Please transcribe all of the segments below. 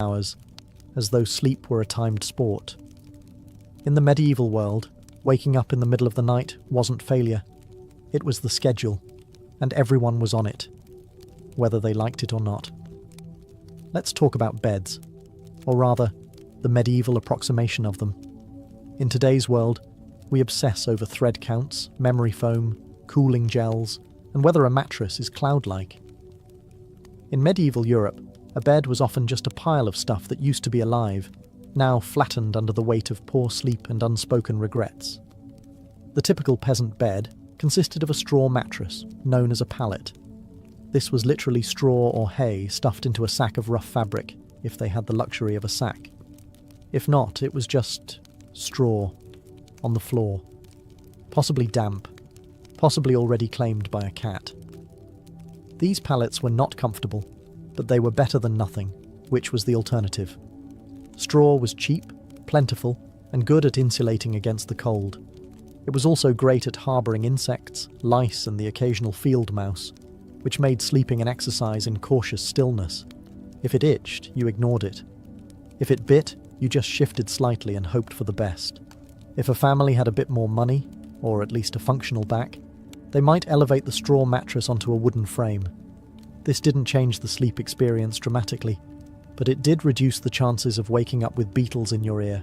hours, as though sleep were a timed sport. In the medieval world, waking up in the middle of the night wasn't failure. It was the schedule, and everyone was on it, whether they liked it or not. Let's talk about beds, or rather, the medieval approximation of them. In today's world, we obsess over thread counts, memory foam, cooling gels, and whether a mattress is cloud-like. In medieval Europe, a bed was often just a pile of stuff that used to be alive, now flattened under the weight of poor sleep and unspoken regrets. The typical peasant bed consisted of a straw mattress, known as a pallet. This was literally straw or hay stuffed into a sack of rough fabric, if they had the luxury of a sack. If not, it was just straw on the floor, possibly damp, possibly already claimed by a cat. These pallets were not comfortable, but they were better than nothing, which was the alternative. Straw was cheap, plentiful, and good at insulating against the cold. It was also great at harbouring insects, lice, and the occasional field mouse, which made sleeping an exercise in cautious stillness. If it itched, you ignored it. If it bit, you just shifted slightly and hoped for the best. If a family had a bit more money, or at least a functional back, they might elevate the straw mattress onto a wooden frame. This didn't change the sleep experience dramatically, but it did reduce the chances of waking up with beetles in your ear.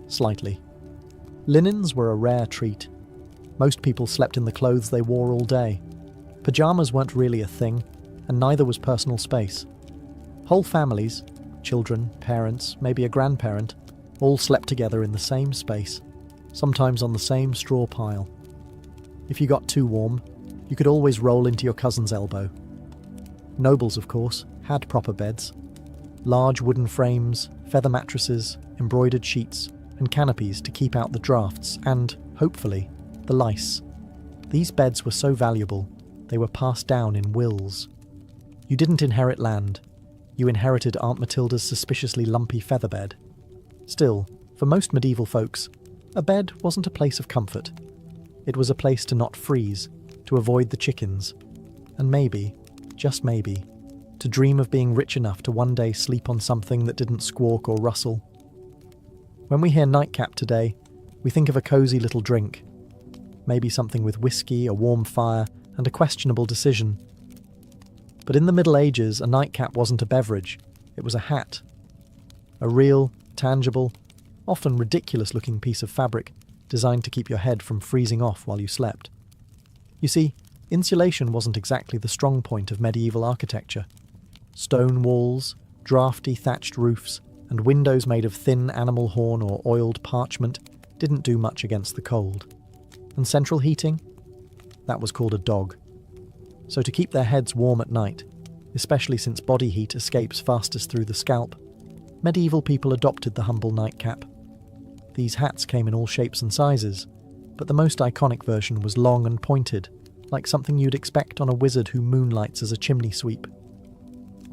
Slightly. Linens were a rare treat. Most people slept in the clothes they wore all day. Pyjamas weren't really a thing, and neither was personal space. Whole families, children, parents, maybe a grandparent, all slept together in the same space, sometimes on the same straw pile. If you got too warm, you could always roll into your cousin's elbow. Nobles, of course, had proper beds. Large wooden frames, feather mattresses, embroidered sheets, and canopies to keep out the drafts and, hopefully, the lice. These beds were so valuable, they were passed down in wills. You didn't inherit land. You inherited Aunt Matilda's suspiciously lumpy feather bed. Still, for most medieval folks, a bed wasn't a place of comfort. It was a place to not freeze, to avoid the chickens, and maybe, just maybe, to dream of being rich enough to one day sleep on something that didn't squawk or rustle. When we hear nightcap today, we think of a cosy little drink. Maybe something with whiskey, a warm fire, and a questionable decision. But in the Middle Ages, a nightcap wasn't a beverage, it was a hat. A real, tangible, often ridiculous-looking piece of fabric designed to keep your head from freezing off while you slept. You see, insulation wasn't exactly the strong point of medieval architecture. Stone walls, drafty thatched roofs, and windows made of thin animal horn or oiled parchment didn't do much against the cold. And central heating? That was called a dog. So to keep their heads warm at night, especially since body heat escapes fastest through the scalp, medieval people adopted the humble nightcap. These hats came in all shapes and sizes, but the most iconic version was long and pointed, like something you'd expect on a wizard who moonlights as a chimney sweep.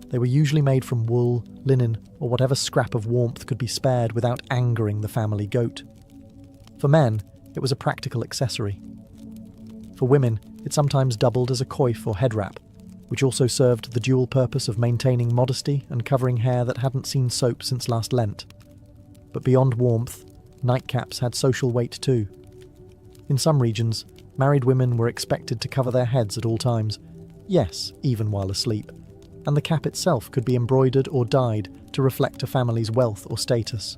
They were usually made from wool, linen, or whatever scrap of warmth could be spared without angering the family goat. For men, it was a practical accessory. For women, it sometimes doubled as a coif or head wrap, which also served the dual purpose of maintaining modesty and covering hair that hadn't seen soap since last Lent. But beyond warmth, nightcaps had social weight too. In some regions, married women were expected to cover their heads at all times, yes, even while asleep, and the cap itself could be embroidered or dyed to reflect a family's wealth or status.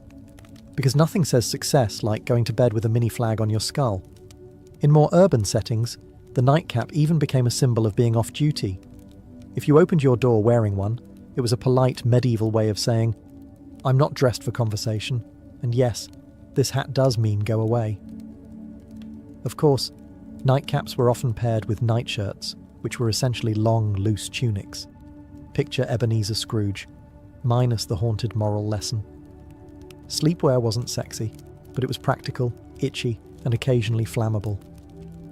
Because nothing says success like going to bed with a mini flag on your skull. In more urban settings, the nightcap even became a symbol of being off-duty. If you opened your door wearing one, it was a polite medieval way of saying, "I'm not dressed for conversation, and yes, this hat does mean go away." Of course, nightcaps were often paired with nightshirts, which were essentially long, loose tunics. Picture Ebenezer Scrooge, minus the haunted moral lesson. Sleepwear wasn't sexy, but it was practical, itchy, and occasionally flammable.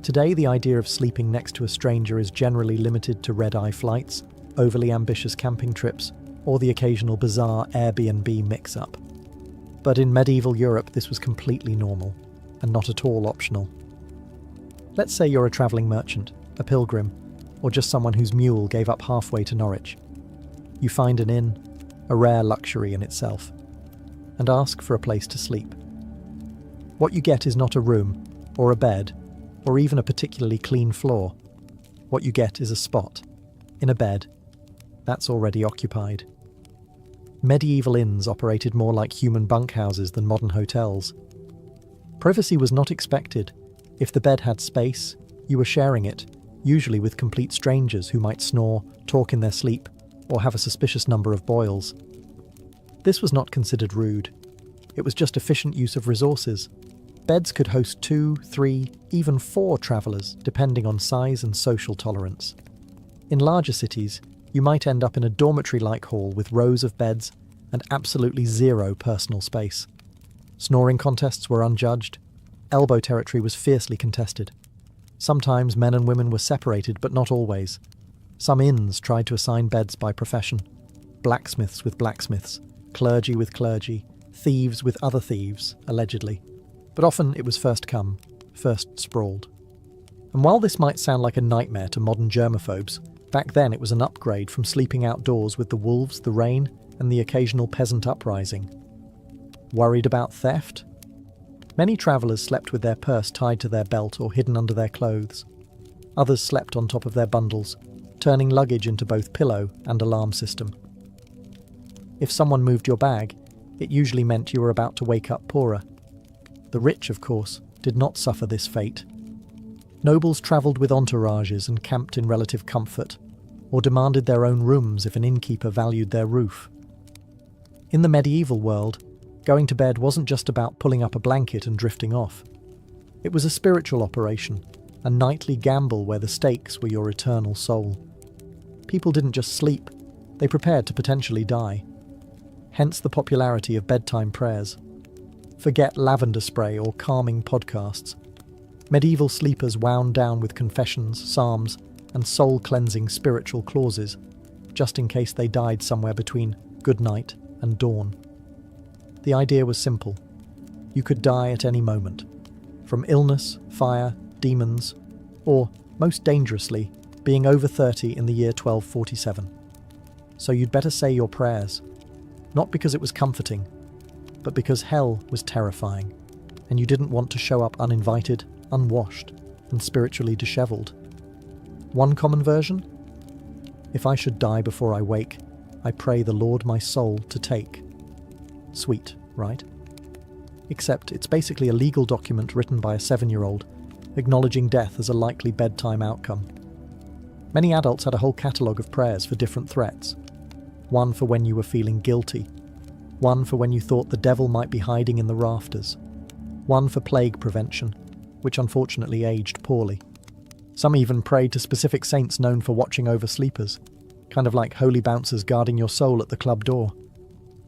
Today, the idea of sleeping next to a stranger is generally limited to red-eye flights, overly ambitious camping trips, or the occasional bizarre Airbnb mix-up. But in medieval Europe, this was completely normal, and not at all optional. Let's say you're a travelling merchant, a pilgrim, or just someone whose mule gave up halfway to Norwich. You find an inn, a rare luxury in itself, and ask for a place to sleep. What you get is not a room, or a bed, or even a particularly clean floor. What you get is a spot, in a bed, that's already occupied. Medieval inns operated more like human bunkhouses than modern hotels. Privacy was not expected. If the bed had space, you were sharing it, usually with complete strangers who might snore, talk in their sleep, or have a suspicious number of boils. This was not considered rude. It was just efficient use of resources. Beds could host 2, 3, even 4 travellers, depending on size and social tolerance. In larger cities, you might end up in a dormitory-like hall with rows of beds and absolutely zero personal space. Snoring contests were unjudged. Elbow territory was fiercely contested. Sometimes men and women were separated, but not always. Some inns tried to assign beds by profession. Blacksmiths with blacksmiths, clergy with clergy, thieves with other thieves, allegedly. But often it was first come, first sprawled. And while this might sound like a nightmare to modern germaphobes, back then it was an upgrade from sleeping outdoors with the wolves, the rain, and the occasional peasant uprising. Worried about theft? Many travellers slept with their purse tied to their belt or hidden under their clothes. Others slept on top of their bundles, turning luggage into both pillow and alarm system. If someone moved your bag, it usually meant you were about to wake up poorer. The rich, of course, did not suffer this fate. Nobles travelled with entourages and camped in relative comfort, or demanded their own rooms if an innkeeper valued their roof. In the medieval world, going to bed wasn't just about pulling up a blanket and drifting off. It was a spiritual operation, a nightly gamble where the stakes were your eternal soul. People didn't just sleep, they prepared to potentially die. Hence the popularity of bedtime prayers. Forget lavender spray or calming podcasts. Medieval sleepers wound down with confessions, psalms, and soul-cleansing spiritual clauses, just in case they died somewhere between good night and dawn. The idea was simple. You could die at any moment, from illness, fire, demons, or, most dangerously, being over 30 in the year 1247. So you'd better say your prayers, not because it was comforting, but because hell was terrifying, and you didn't want to show up uninvited, unwashed, and spiritually dishevelled. One common version? If I should die before I wake, I pray the Lord my soul to take. Sweet, right? Except it's basically a legal document written by a 7-year-old, acknowledging death as a likely bedtime outcome. Many adults had a whole catalogue of prayers for different threats. One for when you were feeling guilty. One for when you thought the devil might be hiding in the rafters. One for plague prevention, which unfortunately aged poorly. Some even prayed to specific saints known for watching over sleepers, kind of like holy bouncers guarding your soul at the club door.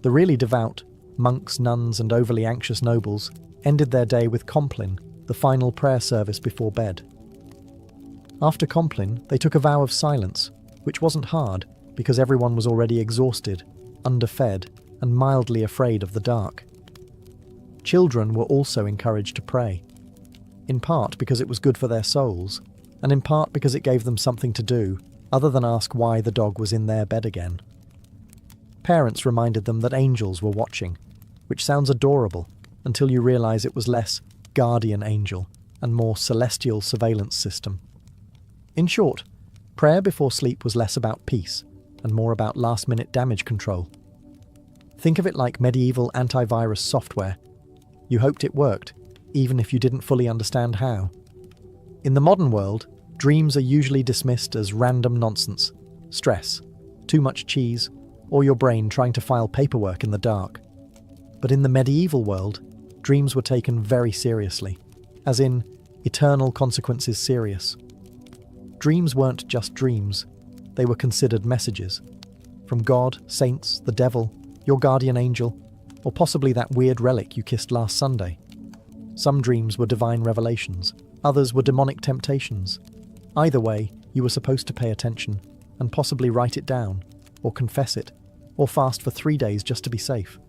The really devout, monks, nuns, and overly anxious nobles ended their day with Compline, the final prayer service before bed. After Compline, they took a vow of silence, which wasn't hard because everyone was already exhausted, underfed, and mildly afraid of the dark. Children were also encouraged to pray, in part because it was good for their souls, and in part because it gave them something to do other than ask why the dog was in their bed again. Parents reminded them that angels were watching, which sounds adorable until you realise it was less guardian angel and more celestial surveillance system. In short, prayer before sleep was less about peace and more about last-minute damage control. Think of it like medieval antivirus software. You hoped it worked, even if you didn't fully understand how. In the modern world, dreams are usually dismissed as random nonsense, stress, too much cheese, or your brain trying to file paperwork in the dark. But in the medieval world, dreams were taken very seriously, as in, eternal consequences serious. Dreams weren't just dreams, they were considered messages. From God, saints, the devil, your guardian angel, or possibly that weird relic you kissed last Sunday. Some dreams were divine revelations, others were demonic temptations. Either way, you were supposed to pay attention, and possibly write it down, or confess it, or fast for 3 days just to be safe.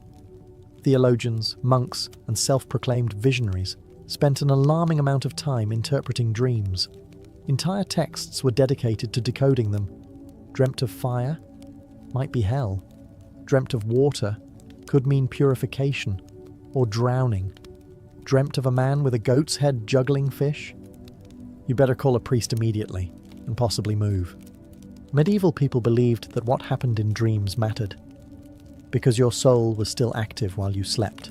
Theologians, monks, and self-proclaimed visionaries spent an alarming amount of time interpreting dreams. Entire texts were dedicated to decoding them. Dreamt of fire? Might be hell. dreamt of water could mean purification or drowning. Dreamt of a man with a goat's head juggling fish? You better call a priest immediately and possibly move. Medieval people believed that what happened in dreams mattered, because your soul was still active while you slept.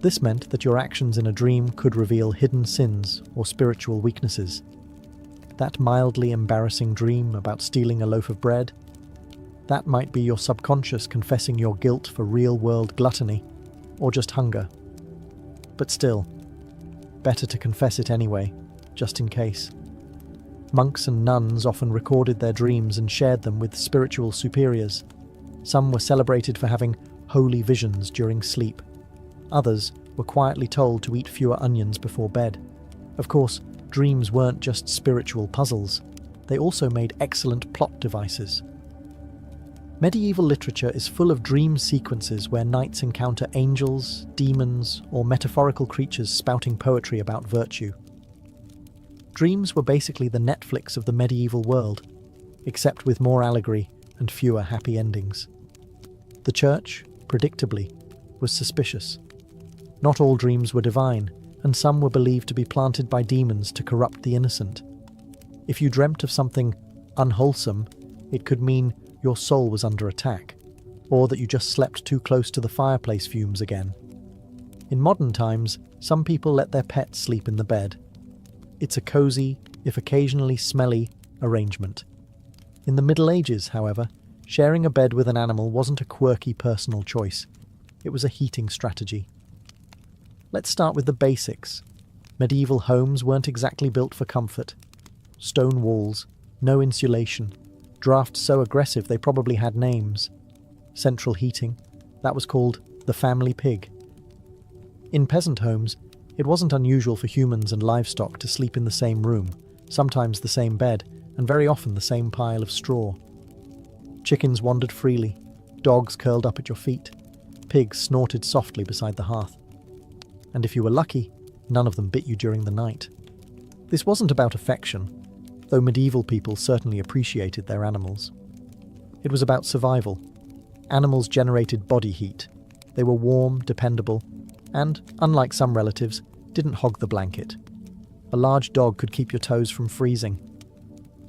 This meant that your actions in a dream could reveal hidden sins or spiritual weaknesses. That mildly embarrassing dream about stealing a loaf of bread, that might be your subconscious confessing your guilt for real-world gluttony or just hunger. But still, better to confess it anyway, just in case. Monks and nuns often recorded their dreams and shared them with spiritual superiors. Some were celebrated for having holy visions during sleep. Others were quietly told to eat fewer onions before bed. Of course, dreams weren't just spiritual puzzles. They also made excellent plot devices. Medieval literature is full of dream sequences where knights encounter angels, demons, or metaphorical creatures spouting poetry about virtue. Dreams were basically the Netflix of the medieval world, except with more allegory and fewer happy endings. The church, predictably, was suspicious. Not all dreams were divine, and some were believed to be planted by demons to corrupt the innocent. If you dreamt of something unwholesome, it could mean your soul was under attack, or that you just slept too close to the fireplace fumes again. In modern times, some people let their pets sleep in the bed. It's a cozy, if occasionally smelly, arrangement. In the Middle Ages, however, sharing a bed with an animal wasn't a quirky personal choice. It was a heating strategy. Let's start with the basics. Medieval homes weren't exactly built for comfort. Stone walls, no insulation, drafts so aggressive they probably had names. Central heating, that was called the family pig. In peasant homes, it wasn't unusual for humans and livestock to sleep in the same room, sometimes the same bed, and very often the same pile of straw. Chickens wandered freely, dogs curled up at your feet, pigs snorted softly beside the hearth. And if you were lucky, none of them bit you during the night. This wasn't about affection, though medieval people certainly appreciated their animals. It was about survival. Animals generated body heat. They were warm, dependable, and, unlike some relatives, didn't hog the blanket. A large dog could keep your toes from freezing.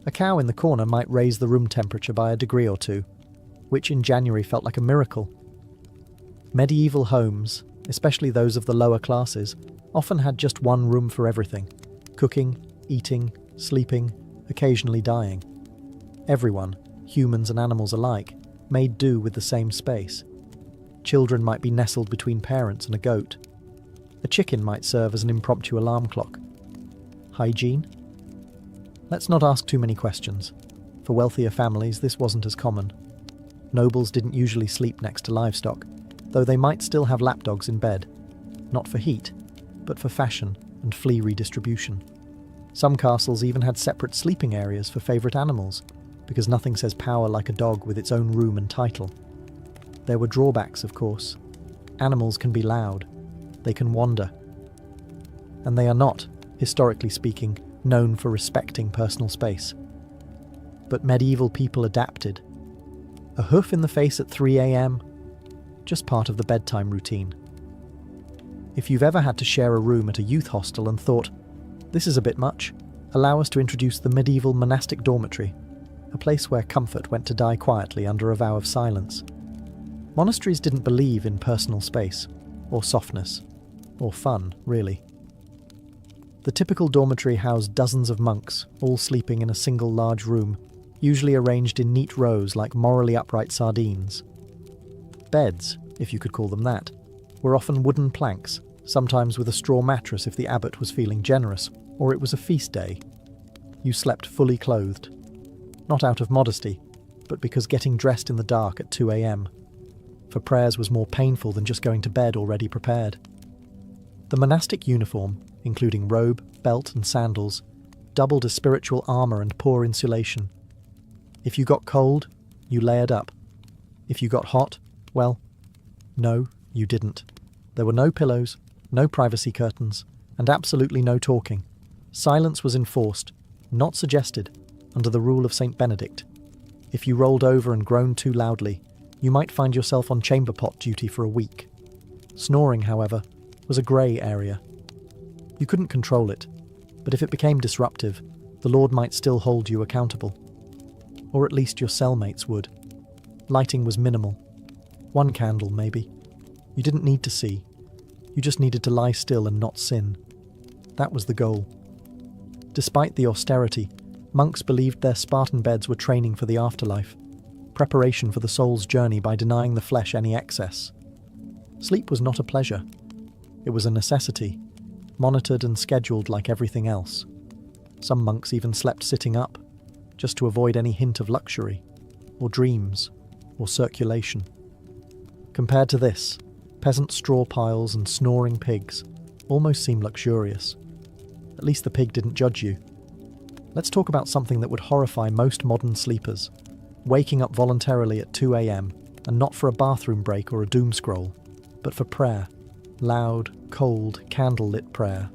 A cow in the corner might raise the room temperature by a degree or two, which in January felt like a miracle. Medieval homes, especially those of the lower classes, often had just one room for everything: cooking, eating, sleeping, occasionally dying. Everyone, humans and animals alike, made do with the same space. Children might be nestled between parents and a goat. A chicken might serve as an impromptu alarm clock. Hygiene? Let's not ask too many questions. For wealthier families, this wasn't as common. Nobles didn't usually sleep next to livestock, though they might still have lapdogs in bed, not for heat, but for fashion and flea redistribution. Some castles even had separate sleeping areas for favourite animals, because nothing says power like a dog with its own room and title. There were drawbacks, of course. Animals can be loud. They can wander. And they are not, historically speaking, known for respecting personal space. But medieval people adapted. A hoof in the face at 3 a.m? Just part of the bedtime routine. If you've ever had to share a room at a youth hostel and thought, this is a bit much, allow us to introduce the medieval monastic dormitory, a place where comfort went to die quietly under a vow of silence. Monasteries didn't believe in personal space, or softness, or fun, really. The typical dormitory housed dozens of monks, all sleeping in a single large room, usually arranged in neat rows like morally upright sardines. Beds, if you could call them that, were often wooden planks, sometimes with a straw mattress if the abbot was feeling generous, or it was a feast day. You slept fully clothed. Not out of modesty, but because getting dressed in the dark at 2 a.m. for prayers was more painful than just going to bed already prepared. The monastic uniform, including robe, belt and sandals, doubled as spiritual armour and poor insulation. If you got cold, you layered up. If you got hot, well, no, you didn't. There were no pillows, no privacy curtains, and absolutely no talking. Silence was enforced, not suggested, under the rule of St. Benedict. If you rolled over and groaned too loudly, you might find yourself on chamber pot duty for a week. Snoring, however, was a grey area. You couldn't control it, but if it became disruptive, the Lord might still hold you accountable. Or at least your cellmates would. Lighting was minimal. One candle, maybe. You didn't need to see. You just needed to lie still and not sin. That was the goal. Despite the austerity, monks believed their Spartan beds were training for the afterlife, preparation for the soul's journey by denying the flesh any excess. Sleep was not a pleasure. It was a necessity, monitored and scheduled like everything else. Some monks even slept sitting up, just to avoid any hint of luxury, or dreams, or circulation. Compared to this, peasant straw piles and snoring pigs almost seem luxurious. At least the pig didn't judge you. Let's talk about something that would horrify most modern sleepers: waking up voluntarily at 2 a.m, and not for a bathroom break or a doom scroll, but for prayer. Loud, cold, candle-lit prayer.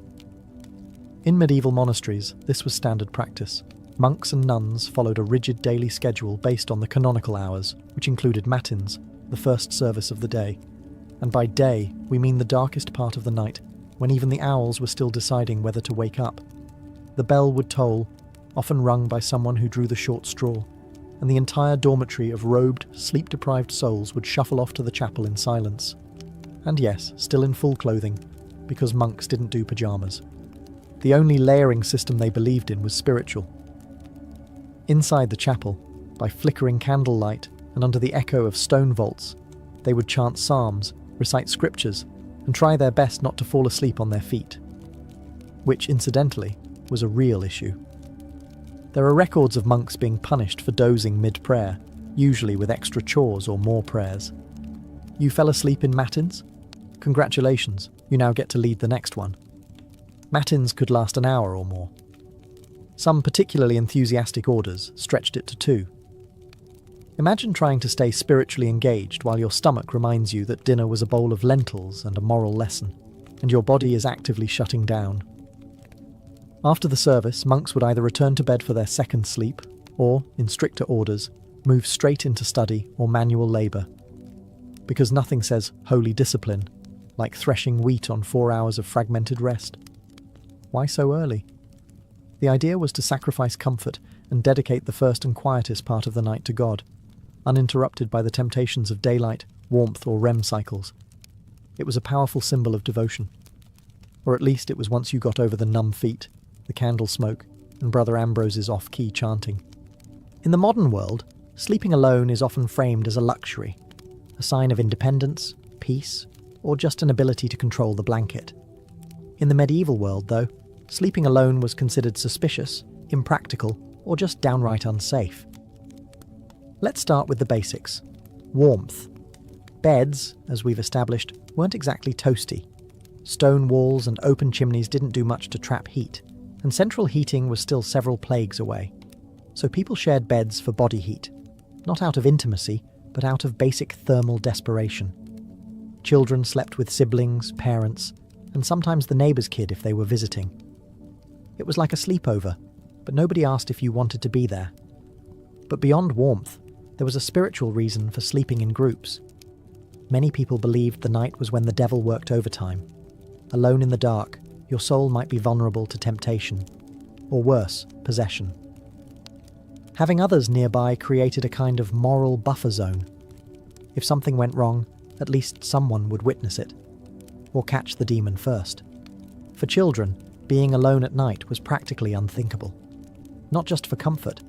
In medieval monasteries, this was standard practice. Monks and nuns followed a rigid daily schedule based on the canonical hours, which included matins, the first service of the day. And by day, we mean the darkest part of the night, when even the owls were still deciding whether to wake up. The bell would toll, often rung by someone who drew the short straw, and the entire dormitory of robed, sleep-deprived souls would shuffle off to the chapel in silence. And yes, still in full clothing, because monks didn't do pyjamas. The only layering system they believed in was spiritual. Inside the chapel, by flickering candlelight and under the echo of stone vaults, they would chant psalms, recite scriptures, and try their best not to fall asleep on their feet. Which, incidentally, was a real issue. There are records of monks being punished for dozing mid-prayer, usually with extra chores or more prayers. You fell asleep in matins? Congratulations, you now get to lead the next one. Matins could last an hour or more. Some particularly enthusiastic orders stretched it to 2. Imagine trying to stay spiritually engaged while your stomach reminds you that dinner was a bowl of lentils and a moral lesson, and your body is actively shutting down. After the service, monks would either return to bed for their second sleep, or, in stricter orders, move straight into study or manual labour. Because nothing says holy discipline like threshing wheat on 4 hours of fragmented rest. Why so early? The idea was to sacrifice comfort and dedicate the first and quietest part of the night to God, uninterrupted by the temptations of daylight, warmth, or REM cycles. It was a powerful symbol of devotion. Or at least it was once you got over the numb feet, the candle smoke, and Brother Ambrose's off-key chanting. In the modern world, sleeping alone is often framed as a luxury, a sign of independence, peace, or just an ability to control the blanket. In the medieval world, though, sleeping alone was considered suspicious, impractical, or just downright unsafe. Let's start with the basics. Warmth. Beds, as we've established, weren't exactly toasty. Stone walls and open chimneys didn't do much to trap heat, and central heating was still several plagues away. So people shared beds for body heat, not out of intimacy, but out of basic thermal desperation. Children slept with siblings, parents, and sometimes the neighbour's kid if they were visiting. It was like a sleepover, but nobody asked if you wanted to be there. But beyond warmth, there was a spiritual reason for sleeping in groups. Many people believed the night was when the devil worked overtime. Alone in the dark, your soul might be vulnerable to temptation, or worse, possession. Having others nearby created a kind of moral buffer zone. If something went wrong, at least someone would witness it, or catch the demon first. For children, being alone at night was practically unthinkable. Not just for comfort,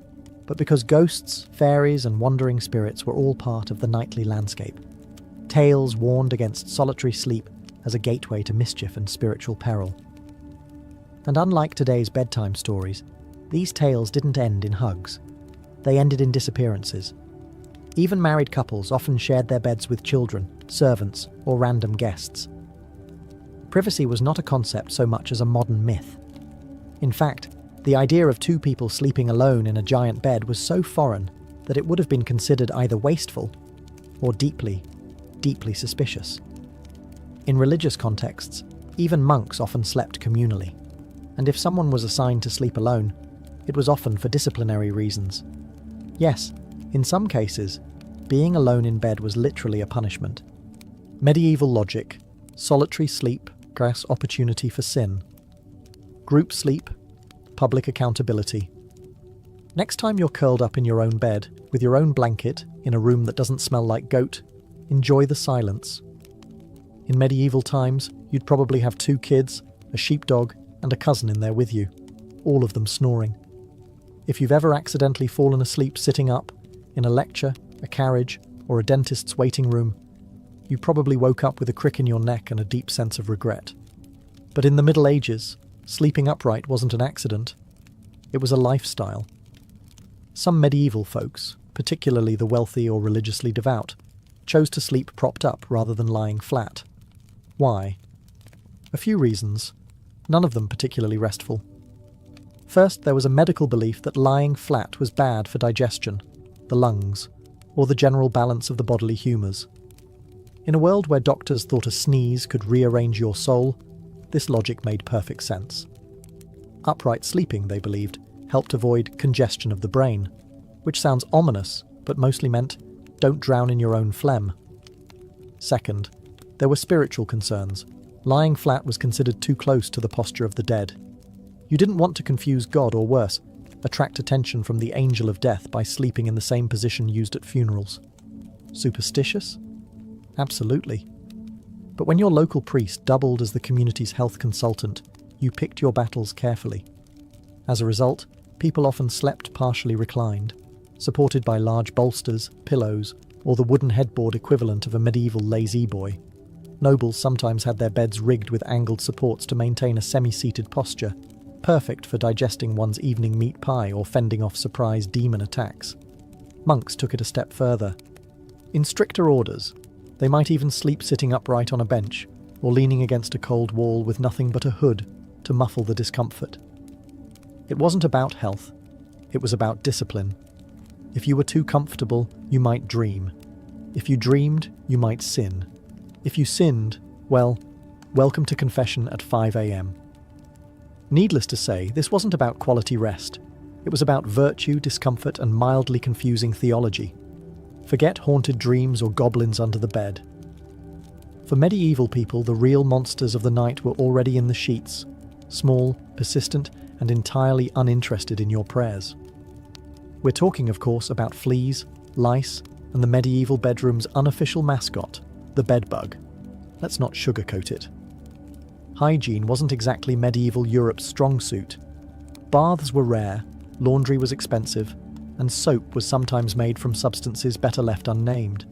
but because ghosts, fairies, and wandering spirits were all part of the nightly landscape. Tales warned against solitary sleep as a gateway to mischief and spiritual peril. And unlike today's bedtime stories, these tales didn't end in hugs. They ended in disappearances. Even married couples often shared their beds with children, servants, or random guests. Privacy was not a concept so much as a modern myth. In fact, the idea of 2 people sleeping alone in a giant bed was so foreign that it would have been considered either wasteful or deeply, deeply suspicious. In religious contexts, even monks often slept communally, and if someone was assigned to sleep alone, it was often for disciplinary reasons. Yes, in some cases, Being alone in bed was literally a punishment. Medieval logic: solitary sleep, grass opportunity for sin. Group sleep, public accountability. Next time you're curled up in your own bed, with your own blanket, in a room that doesn't smell like goat, enjoy the silence. In medieval times, you'd probably have 2 kids, a sheepdog, and a cousin in there with you, all of them snoring. If you've ever accidentally fallen asleep sitting up, in a lecture, a carriage, or a dentist's waiting room, you probably woke up with a crick in your neck and a deep sense of regret. But in the Middle Ages, sleeping upright wasn't an accident. It was a lifestyle. Some medieval folks, particularly the wealthy or religiously devout, chose to sleep propped up rather than lying flat. Why? A few reasons, none of them particularly restful. First, there was a medical belief that lying flat was bad for digestion, the lungs, or the general balance of the bodily humours. In a world where doctors thought a sneeze could rearrange your soul, this logic made perfect sense. Upright sleeping, they believed, helped avoid congestion of the brain, which sounds ominous, but mostly meant don't drown in your own phlegm. Second, there were spiritual concerns. Lying flat was considered too close to the posture of the dead. You didn't want to confuse God, or worse, attract attention from the angel of death by sleeping in the same position used at funerals. Superstitious? Absolutely. But when your local priest doubled as the community's health consultant, you picked your battles carefully. As a result, people often slept partially reclined, supported by large bolsters, pillows, or the wooden headboard equivalent of a medieval lazy boy. Nobles sometimes had their beds rigged with angled supports to maintain a semi-seated posture, perfect for digesting one's evening meat pie or fending off surprise demon attacks. Monks took it a step further. In stricter orders, they might even sleep sitting upright on a bench, or leaning against a cold wall with nothing but a hood to muffle the discomfort. It wasn't about health, it was about discipline. If you were too comfortable, you might dream. If you dreamed, you might sin. If you sinned, well, welcome to confession at 5 a.m. Needless to say, this wasn't about quality rest. It was about virtue, discomfort, and mildly confusing theology. Forget haunted dreams or goblins under the bed. For medieval people, the real monsters of the night were already in the sheets, small, persistent, and entirely uninterested in your prayers. We're talking, of course, about fleas, lice, and the medieval bedroom's unofficial mascot, the bedbug. Let's not sugarcoat it. Hygiene wasn't exactly medieval Europe's strong suit. Baths were rare, laundry was expensive, and soap was sometimes made from substances better left unnamed.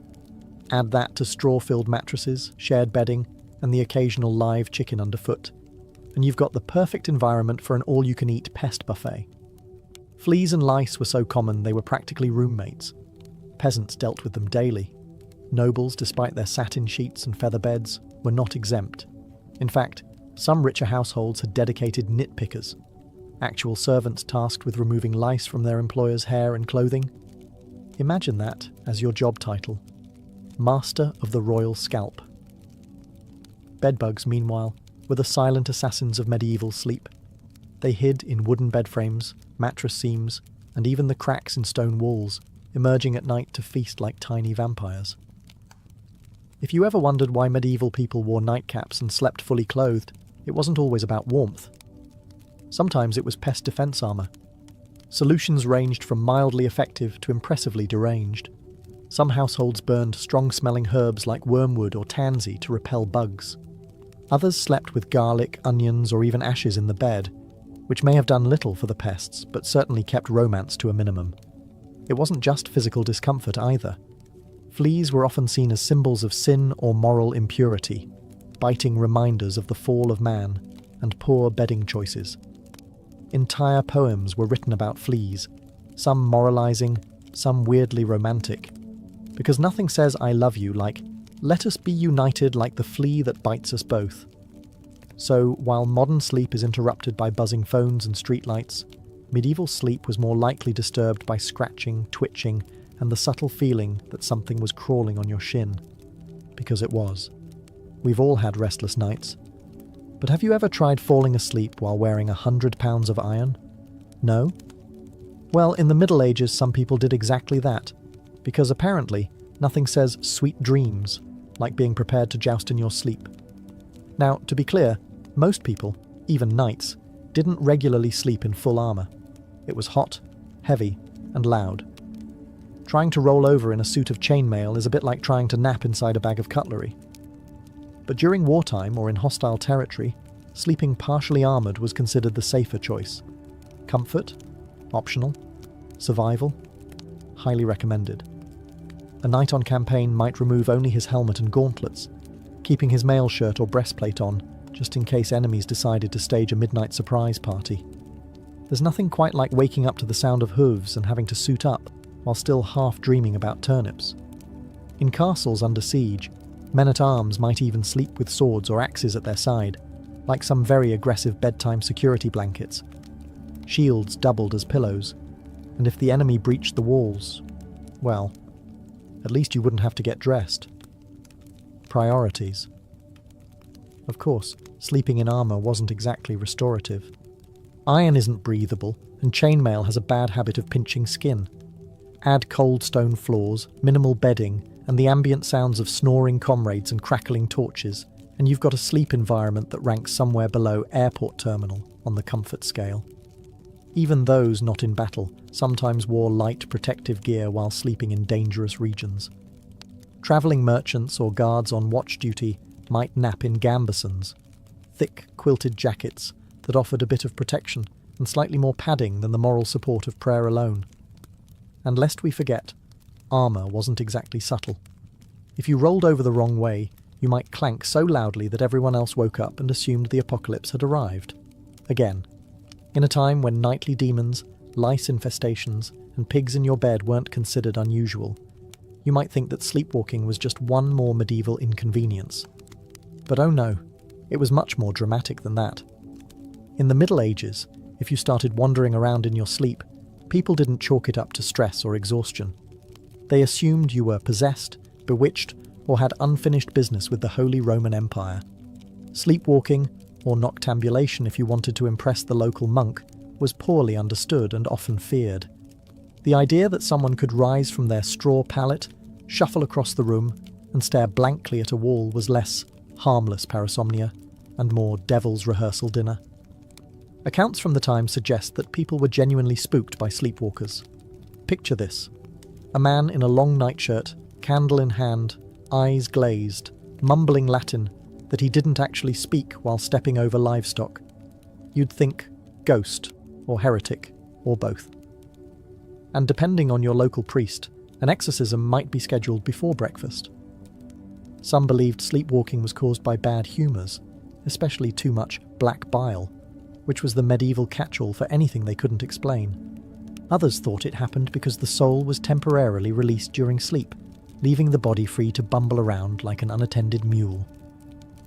Add that to straw-filled mattresses, shared bedding, and the occasional live chicken underfoot, and you've got the perfect environment for an all-you-can-eat pest buffet. Fleas and lice were so common they were practically roommates. Peasants dealt with them daily. Nobles, despite their satin sheets and feather beds, were not exempt. In fact, some richer households had dedicated nitpickers, actual servants tasked with removing lice from their employers' hair and clothing. Imagine that as your job title. Master of the Royal Scalp. Bedbugs, meanwhile, were the silent assassins of medieval sleep. They hid in wooden bed frames, mattress seams, and even the cracks in stone walls, emerging at night to feast like tiny vampires. If you ever wondered why medieval people wore nightcaps and slept fully clothed, it wasn't always about warmth. Sometimes it was pest defense armor. Solutions ranged from mildly effective to impressively deranged. Some households burned strong-smelling herbs like wormwood or tansy to repel bugs. Others slept with garlic, onions, or even ashes in the bed, which may have done little for the pests, but certainly kept romance to a minimum. It wasn't just physical discomfort either. Fleas were often seen as symbols of sin or moral impurity, biting reminders of the fall of man and poor bedding choices. Entire poems were written about fleas, some moralizing, some weirdly romantic, because nothing says I love you like, let us be united like the flea that bites us both. So, while modern sleep is interrupted by buzzing phones and streetlights, medieval sleep was more likely disturbed by scratching, twitching, and the subtle feeling that something was crawling on your shin. Because it was. We've all had restless nights. But have you ever tried falling asleep while wearing 100 pounds of iron? No? Well, in the Middle Ages some people did exactly that, because apparently Nothing says sweet dreams like being prepared to joust in your sleep. Now, to be clear, most people, even knights, didn't regularly sleep in full armour. It was hot, heavy, and loud. Trying to roll over in a suit of chainmail is a bit like trying to nap inside a bag of cutlery. But during wartime or in hostile territory, sleeping partially armoured was considered the safer choice. Comfort? Optional. Survival? Highly recommended. A knight on campaign might remove only his helmet and gauntlets, keeping his mail shirt or breastplate on, just in case enemies decided to stage a midnight surprise party. There's nothing quite like waking up to the sound of hooves and having to suit up while still half dreaming about turnips. In castles under siege, men-at-arms might even sleep with swords or axes at their side, like some very aggressive bedtime security blankets. Shields doubled as pillows, and if the enemy breached the walls, well, at least you wouldn't have to get dressed. Priorities. Of course, sleeping in armour wasn't exactly restorative. Iron isn't breathable, and chainmail has a bad habit of pinching skin. Add cold stone floors, minimal bedding, and the ambient sounds of snoring comrades and crackling torches, and you've got a sleep environment that ranks somewhere below airport terminal on the comfort scale. Even those not in battle sometimes wore light protective gear while sleeping in dangerous regions. Travelling merchants or guards on watch duty might nap in gambesons, thick quilted jackets that offered a bit of protection and slightly more padding than the moral support of prayer alone. And lest we forget, armour wasn't exactly subtle. If you rolled over the wrong way, you might clank so loudly that everyone else woke up and assumed the apocalypse had arrived. Again, in a time when nightly demons, lice infestations, and pigs in your bed weren't considered unusual, you might think that sleepwalking was just one more medieval inconvenience. But oh no, it was much more dramatic than that. In the Middle Ages, if you started wandering around in your sleep, people didn't chalk it up to stress or exhaustion. They assumed you were possessed, bewitched, or had unfinished business with the Holy Roman Empire. Sleepwalking, or noctambulation if you wanted to impress the local monk, was poorly understood and often feared. The idea that someone could rise from their straw pallet, shuffle across the room, and stare blankly at a wall was less harmless parasomnia and more devil's rehearsal dinner. Accounts from the time suggest that people were genuinely spooked by sleepwalkers. Picture this: a man in a long nightshirt, candle in hand, eyes glazed, mumbling Latin that he didn't actually speak while stepping over livestock. You'd think ghost, or heretic, or both. And depending on your local priest, an exorcism might be scheduled before breakfast. Some believed sleepwalking was caused by bad humours, especially too much black bile, which was the medieval catch-all for anything they couldn't explain. Others thought it happened because the soul was temporarily released during sleep, leaving the body free to bumble around like an unattended mule.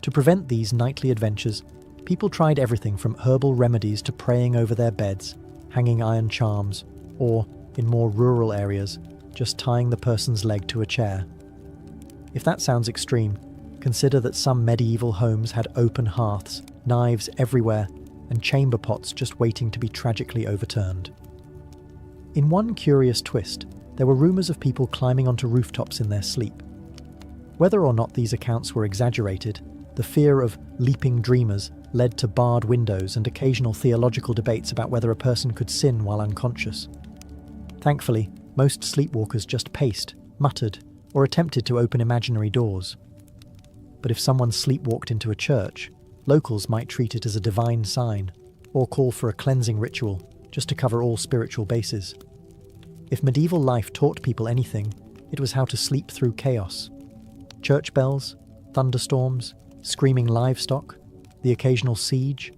To prevent these nightly adventures, people tried everything from herbal remedies to praying over their beds, hanging iron charms, or, in more rural areas, just tying the person's leg to a chair. If that sounds extreme, consider that some medieval homes had open hearths, knives everywhere, and chamber pots just waiting to be tragically overturned. In one curious twist, there were rumours of people climbing onto rooftops in their sleep. Whether or not these accounts were exaggerated, the fear of leaping dreamers led to barred windows and occasional theological debates about whether a person could sin while unconscious. Thankfully, most sleepwalkers just paced, muttered, or attempted to open imaginary doors. But if someone sleepwalked into a church, locals might treat it as a divine sign, or call for a cleansing ritual, just to cover all spiritual bases. If medieval life taught people anything, it was how to sleep through chaos. Church bells, thunderstorms, screaming livestock, the occasional siege.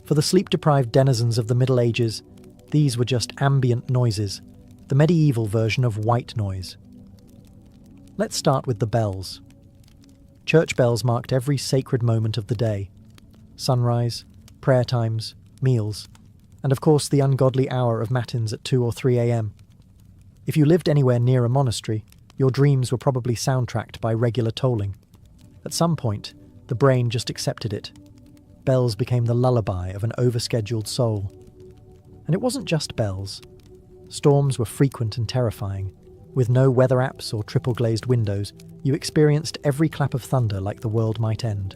For the sleep-deprived denizens of the Middle Ages, these were just ambient noises, the medieval version of white noise. Let's start with the bells. Church bells marked every sacred moment of the day: sunrise, prayer times, meals, and of course the ungodly hour of matins at 2 or 3 a.m. If you lived anywhere near a monastery, your dreams were probably soundtracked by regular tolling. At some point, the brain just accepted it. Bells became the lullaby of an overscheduled soul. And it wasn't just bells. Storms were frequent and terrifying. With no weather apps or triple-glazed windows, you experienced every clap of thunder like the world might end.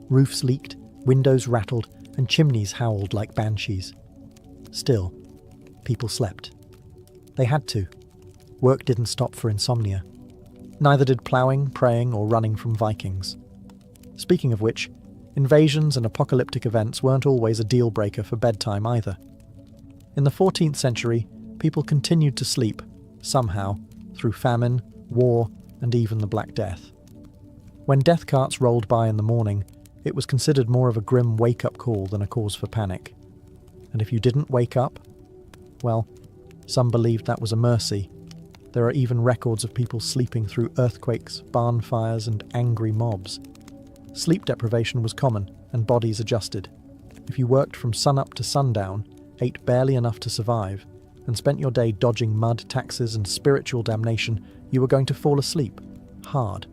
Roofs leaked, windows rattled, and chimneys howled like banshees. Still, people slept. They had to. Work didn't stop for insomnia. Neither did ploughing, praying, or running from Vikings. Speaking of which, invasions and apocalyptic events weren't always a deal-breaker for bedtime either. In the 14th century, people continued to sleep, somehow, through famine, war, and even the Black Death. When death carts rolled by in the morning, it was considered more of a grim wake-up call than a cause for panic. And if you didn't wake up, well, some believed that was a mercy. There are even records of people sleeping through earthquakes, barn fires, and angry mobs. Sleep deprivation was common, and bodies adjusted. If you worked from sunup to sundown, ate barely enough to survive, and spent your day dodging mud, taxes, and spiritual damnation, you were going to fall asleep. Hard.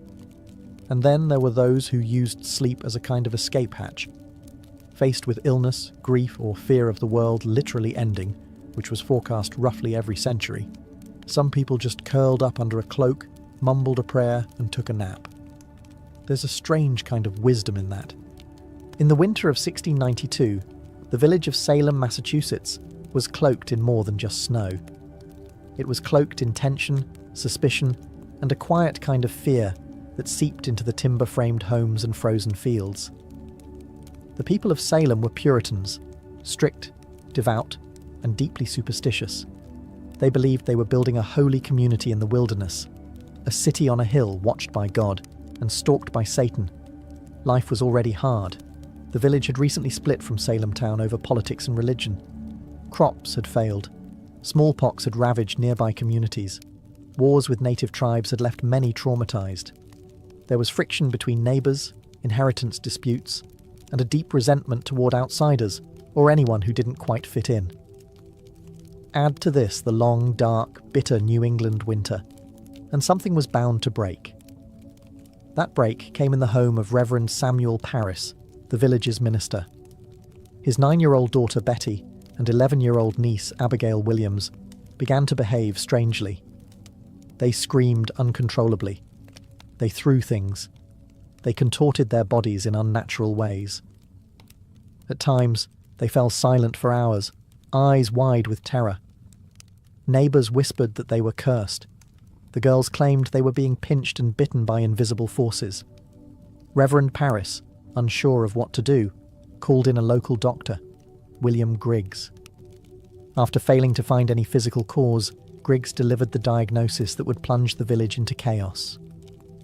And then there were those who used sleep as a kind of escape hatch. Faced with illness, grief, or fear of the world literally ending, which was forecast roughly every century, some people just curled up under a cloak, mumbled a prayer, and took a nap. There's a strange kind of wisdom in that. In the winter of 1692, the village of Salem, Massachusetts, was cloaked in more than just snow. It was cloaked in tension, suspicion, and a quiet kind of fear that seeped into the timber-framed homes and frozen fields. The people of Salem were Puritans, strict, devout, and deeply superstitious. They believed they were building a holy community in the wilderness, a city on a hill watched by God and stalked by Satan. Life was already hard. The village had recently split from Salem town over politics and religion. Crops had failed. Smallpox had ravaged nearby communities. Wars with native tribes had left many traumatized. There was friction between neighbors, inheritance disputes, and a deep resentment toward outsiders or anyone who didn't quite fit in. Add to this the long, dark, bitter New England winter, and something was bound to break. That break came in the home of Reverend Samuel Parris, the village's minister. His 9-year-old daughter Betty and 11-year-old niece Abigail Williams began to behave strangely. They screamed uncontrollably. They threw things. They contorted their bodies in unnatural ways. At times, they fell silent for hours, eyes wide with terror. Neighbours whispered that they were cursed. The girls claimed they were being pinched and bitten by invisible forces. Reverend Parris, unsure of what to do, called in a local doctor, William Griggs. After failing to find any physical cause, Griggs delivered the diagnosis that would plunge the village into chaos.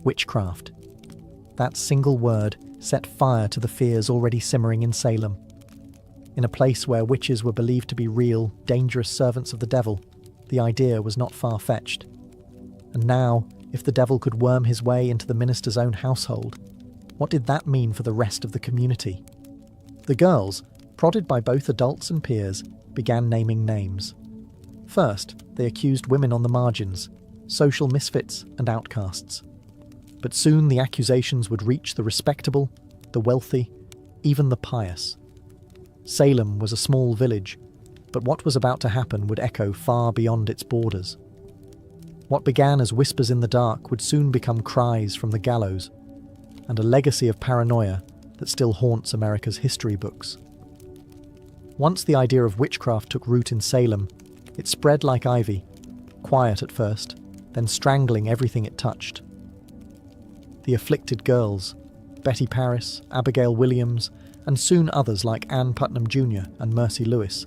Witchcraft. That single word set fire to the fears already simmering in Salem. In a place where witches were believed to be real, dangerous servants of the devil, the idea was not far-fetched. And now, if the devil could worm his way into the minister's own household, what did that mean for the rest of the community? The girls, prodded by both adults and peers, began naming names. First, they accused women on the margins, social misfits and outcasts. But soon the accusations would reach the respectable, the wealthy, even the pious. Salem was a small village, but what was about to happen would echo far beyond its borders. What began as whispers in the dark would soon become cries from the gallows, and a legacy of paranoia that still haunts America's history books. Once the idea of witchcraft took root in Salem, it spread like ivy, quiet at first, then strangling everything it touched. The afflicted girls, Betty Parris, Abigail Williams, and soon others like Ann Putnam Jr. and Mercy Lewis,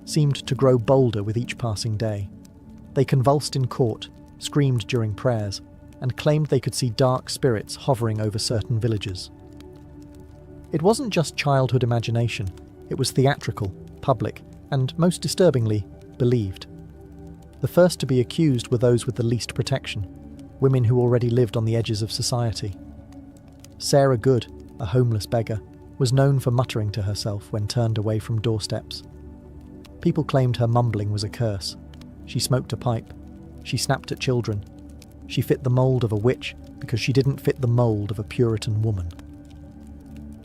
seemed to grow bolder with each passing day. They convulsed in court, screamed during prayers, and claimed they could see dark spirits hovering over certain villages. It wasn't just childhood imagination, it was theatrical, public, and, most disturbingly, believed. The first to be accused were those with the least protection, women who already lived on the edges of society. Sarah Good, a homeless beggar, was known for muttering to herself when turned away from doorsteps. People claimed her mumbling was a curse. She smoked a pipe. She snapped at children. She fit the mould of a witch because she didn't fit the mould of a Puritan woman.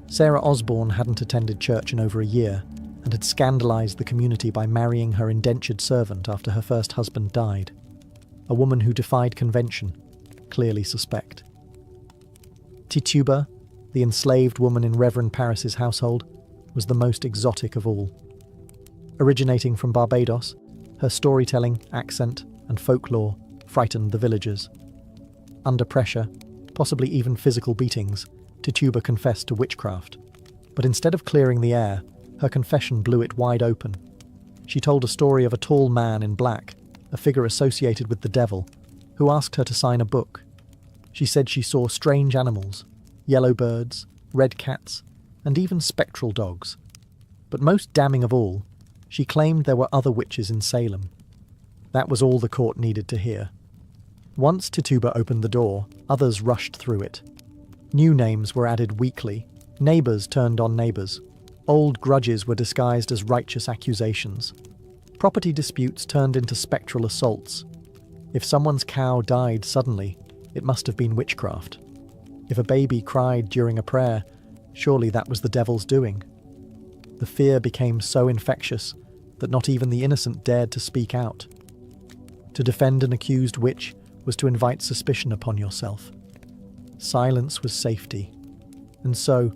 Sarah Osborne hadn't attended church in over a year and had scandalised the community by marrying her indentured servant after her first husband died. a woman who defied convention, clearly suspect. Tituba, the enslaved woman in Reverend Paris's household, was the most exotic of all. Originating from Barbados, her storytelling, accent, and folklore frightened the villagers. Under pressure, possibly even physical beatings, Tituba confessed to witchcraft. But instead of clearing the air, her confession blew it wide open. She told a story of a tall man in black, a figure associated with the devil, who asked her to sign a book. She said she saw strange animals, yellow birds, red cats, and even spectral dogs. But most damning of all, she claimed there were other witches in Salem. That was all the court needed to hear. Once Tituba opened the door, others rushed through it. New names were added weekly. Neighbours turned on neighbours. Old grudges were disguised as righteous accusations. Property disputes turned into spectral assaults. If someone's cow died suddenly, it must have been witchcraft. If a baby cried during a prayer, surely that was the devil's doing. The fear became so infectious that not even the innocent dared to speak out. To defend an accused witch was to invite suspicion upon yourself. Silence was safety. And so,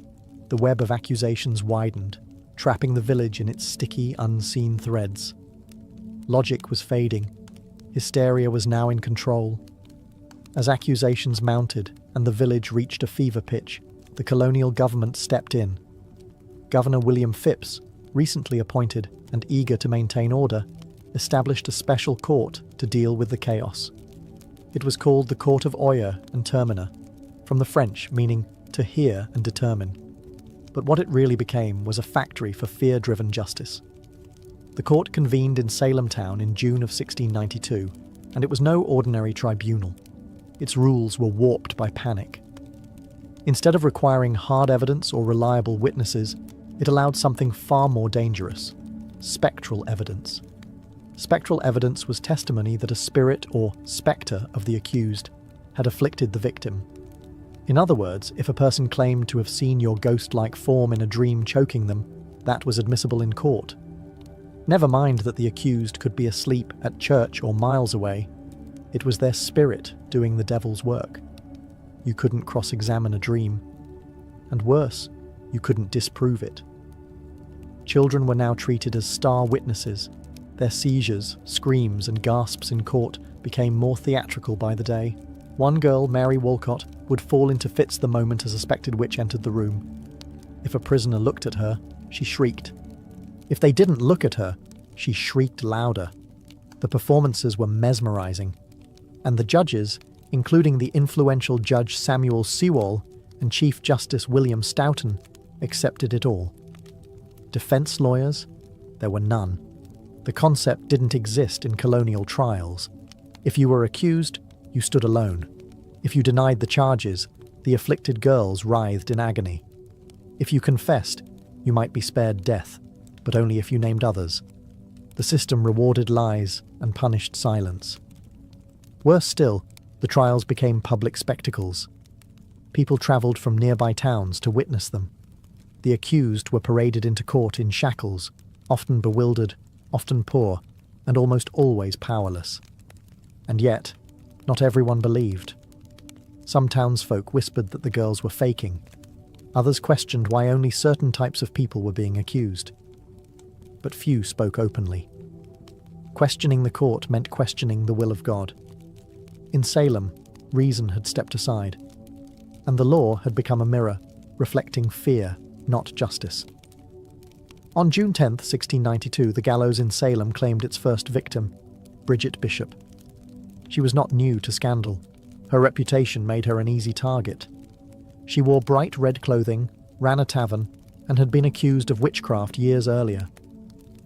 the web of accusations widened, trapping the village in its sticky, unseen threads. Logic was fading. Hysteria was now in control. As accusations mounted and the village reached a fever pitch, the colonial government stepped in. Governor William Phipps, recently appointed and eager to maintain order, established a special court to deal with the chaos. It was called the Court of Oyer and Terminer, from the French meaning to hear and determine. But what it really became was a factory for fear-driven justice. The court convened in Salem town in June of 1692, and it was no ordinary tribunal. Its rules were warped by panic. Instead of requiring hard evidence or reliable witnesses, it allowed something far more dangerous: spectral evidence. Spectral evidence was testimony that a spirit or spectre of the accused had afflicted the victim. In other words, if a person claimed to have seen your ghost-like form in a dream choking them, that was admissible in court. Never mind that the accused could be asleep at church or miles away. It was their spirit doing the devil's work. You couldn't cross-examine a dream. And worse, you couldn't disprove it. Children were now treated as star witnesses. Their seizures, screams, and gasps in court became more theatrical by the day. One girl, Mary Walcott, would fall into fits the moment a suspected witch entered the room. If a prisoner looked at her, she shrieked. If they didn't look at her, she shrieked louder. The performances were mesmerizing. And the judges, including the influential Judge Samuel Sewall and Chief Justice William Stoughton, accepted it all. Defense lawyers? There were none. The concept didn't exist in colonial trials. If you were accused, you stood alone. If you denied the charges, the afflicted girls writhed in agony. If you confessed, you might be spared death, but only if you named others. The system rewarded lies and punished silence. Worse still, the trials became public spectacles. People travelled from nearby towns to witness them. The accused were paraded into court in shackles, often bewildered, often poor, and almost always powerless. And yet, not everyone believed. Some townsfolk whispered that the girls were faking. Others questioned why only certain types of people were being accused. But few spoke openly. Questioning the court meant questioning the will of God. In Salem, reason had stepped aside, and the law had become a mirror, reflecting fear, not justice. On June 10, 1692, the gallows in Salem claimed its first victim, Bridget Bishop. She was not new to scandal. Her reputation made her an easy target. She wore bright red clothing, ran a tavern, and had been accused of witchcraft years earlier.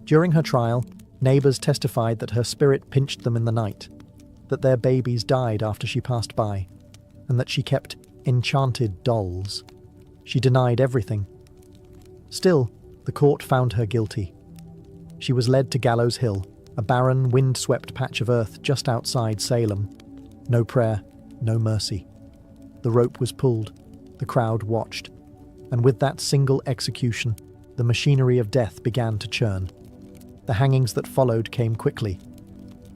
During her trial, neighbours testified that her spirit pinched them in the night, that their babies died after she passed by, and that she kept enchanted dolls. She denied everything. Still, the court found her guilty. She was led to Gallows Hill, a barren, wind-swept patch of earth just outside Salem. No prayer, no mercy. The rope was pulled, the crowd watched, and with that single execution, the machinery of death began to churn. The hangings that followed came quickly.